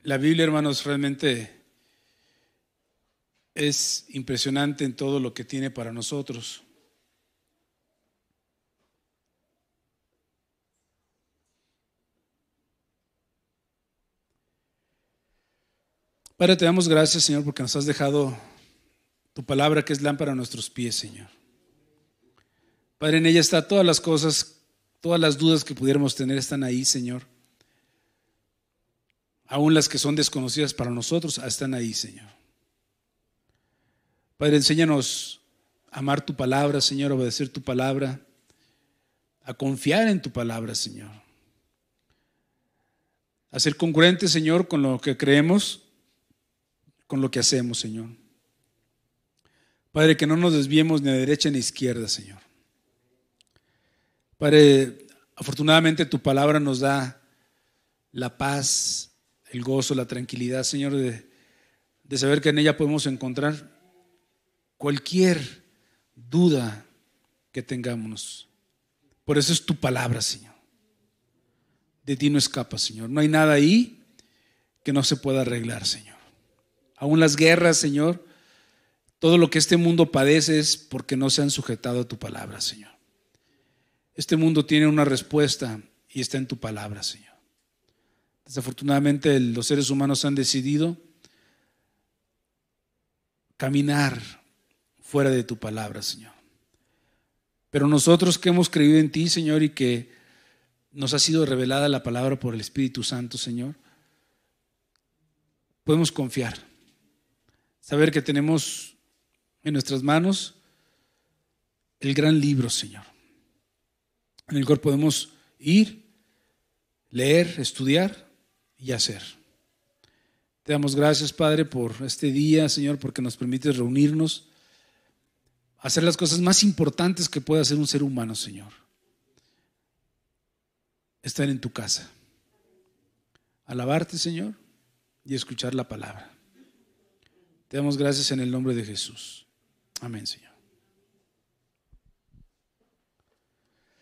la Biblia, hermanos, realmente es impresionante en todo lo que tiene para nosotros. Padre, te damos gracias, Señor, porque nos has dejado tu palabra, que es lámpara a nuestros pies, Señor. Padre, en ella está todas las cosas, todas las dudas que pudiéramos tener están ahí, Señor. Aún las que son desconocidas para nosotros están ahí, Señor. Padre, enséñanos a amar tu palabra, Señor, a obedecer tu palabra, a confiar en tu palabra, Señor. A ser congruentes, Señor, con lo que creemos, con lo que hacemos, Señor. Padre, que no nos desviemos ni a derecha ni a izquierda, Señor. Padre, Afortunadamente tu palabra nos da la paz, el gozo, la tranquilidad, Señor, de saber que en ella podemos encontrar cualquier duda que tengamos. Por eso es tu palabra, Señor. De ti no escapa, Señor. No hay nada ahí que no se pueda arreglar, Señor. Aún las guerras, Señor, todo lo que este mundo padece es porque no se han sujetado a tu palabra, Señor. Este mundo tiene una respuesta y está en tu palabra, Señor. Desafortunadamente los seres humanos han decidido caminar fuera de tu palabra, Señor. Pero nosotros que hemos creído en ti, Señor, y que nos ha sido revelada la palabra por el Espíritu Santo, Señor, podemos confiar, saber que tenemos en nuestras manos el gran libro, Señor, en el cual podemos ir, leer, estudiar y hacer. Te damos gracias, Padre, por este día, Señor, porque nos permites reunirnos, hacer las cosas más importantes que puede hacer un ser humano, Señor. Estar en tu casa, alabarte, Señor, y escuchar la palabra. Te damos gracias en el nombre de Jesús. Amén, Señor.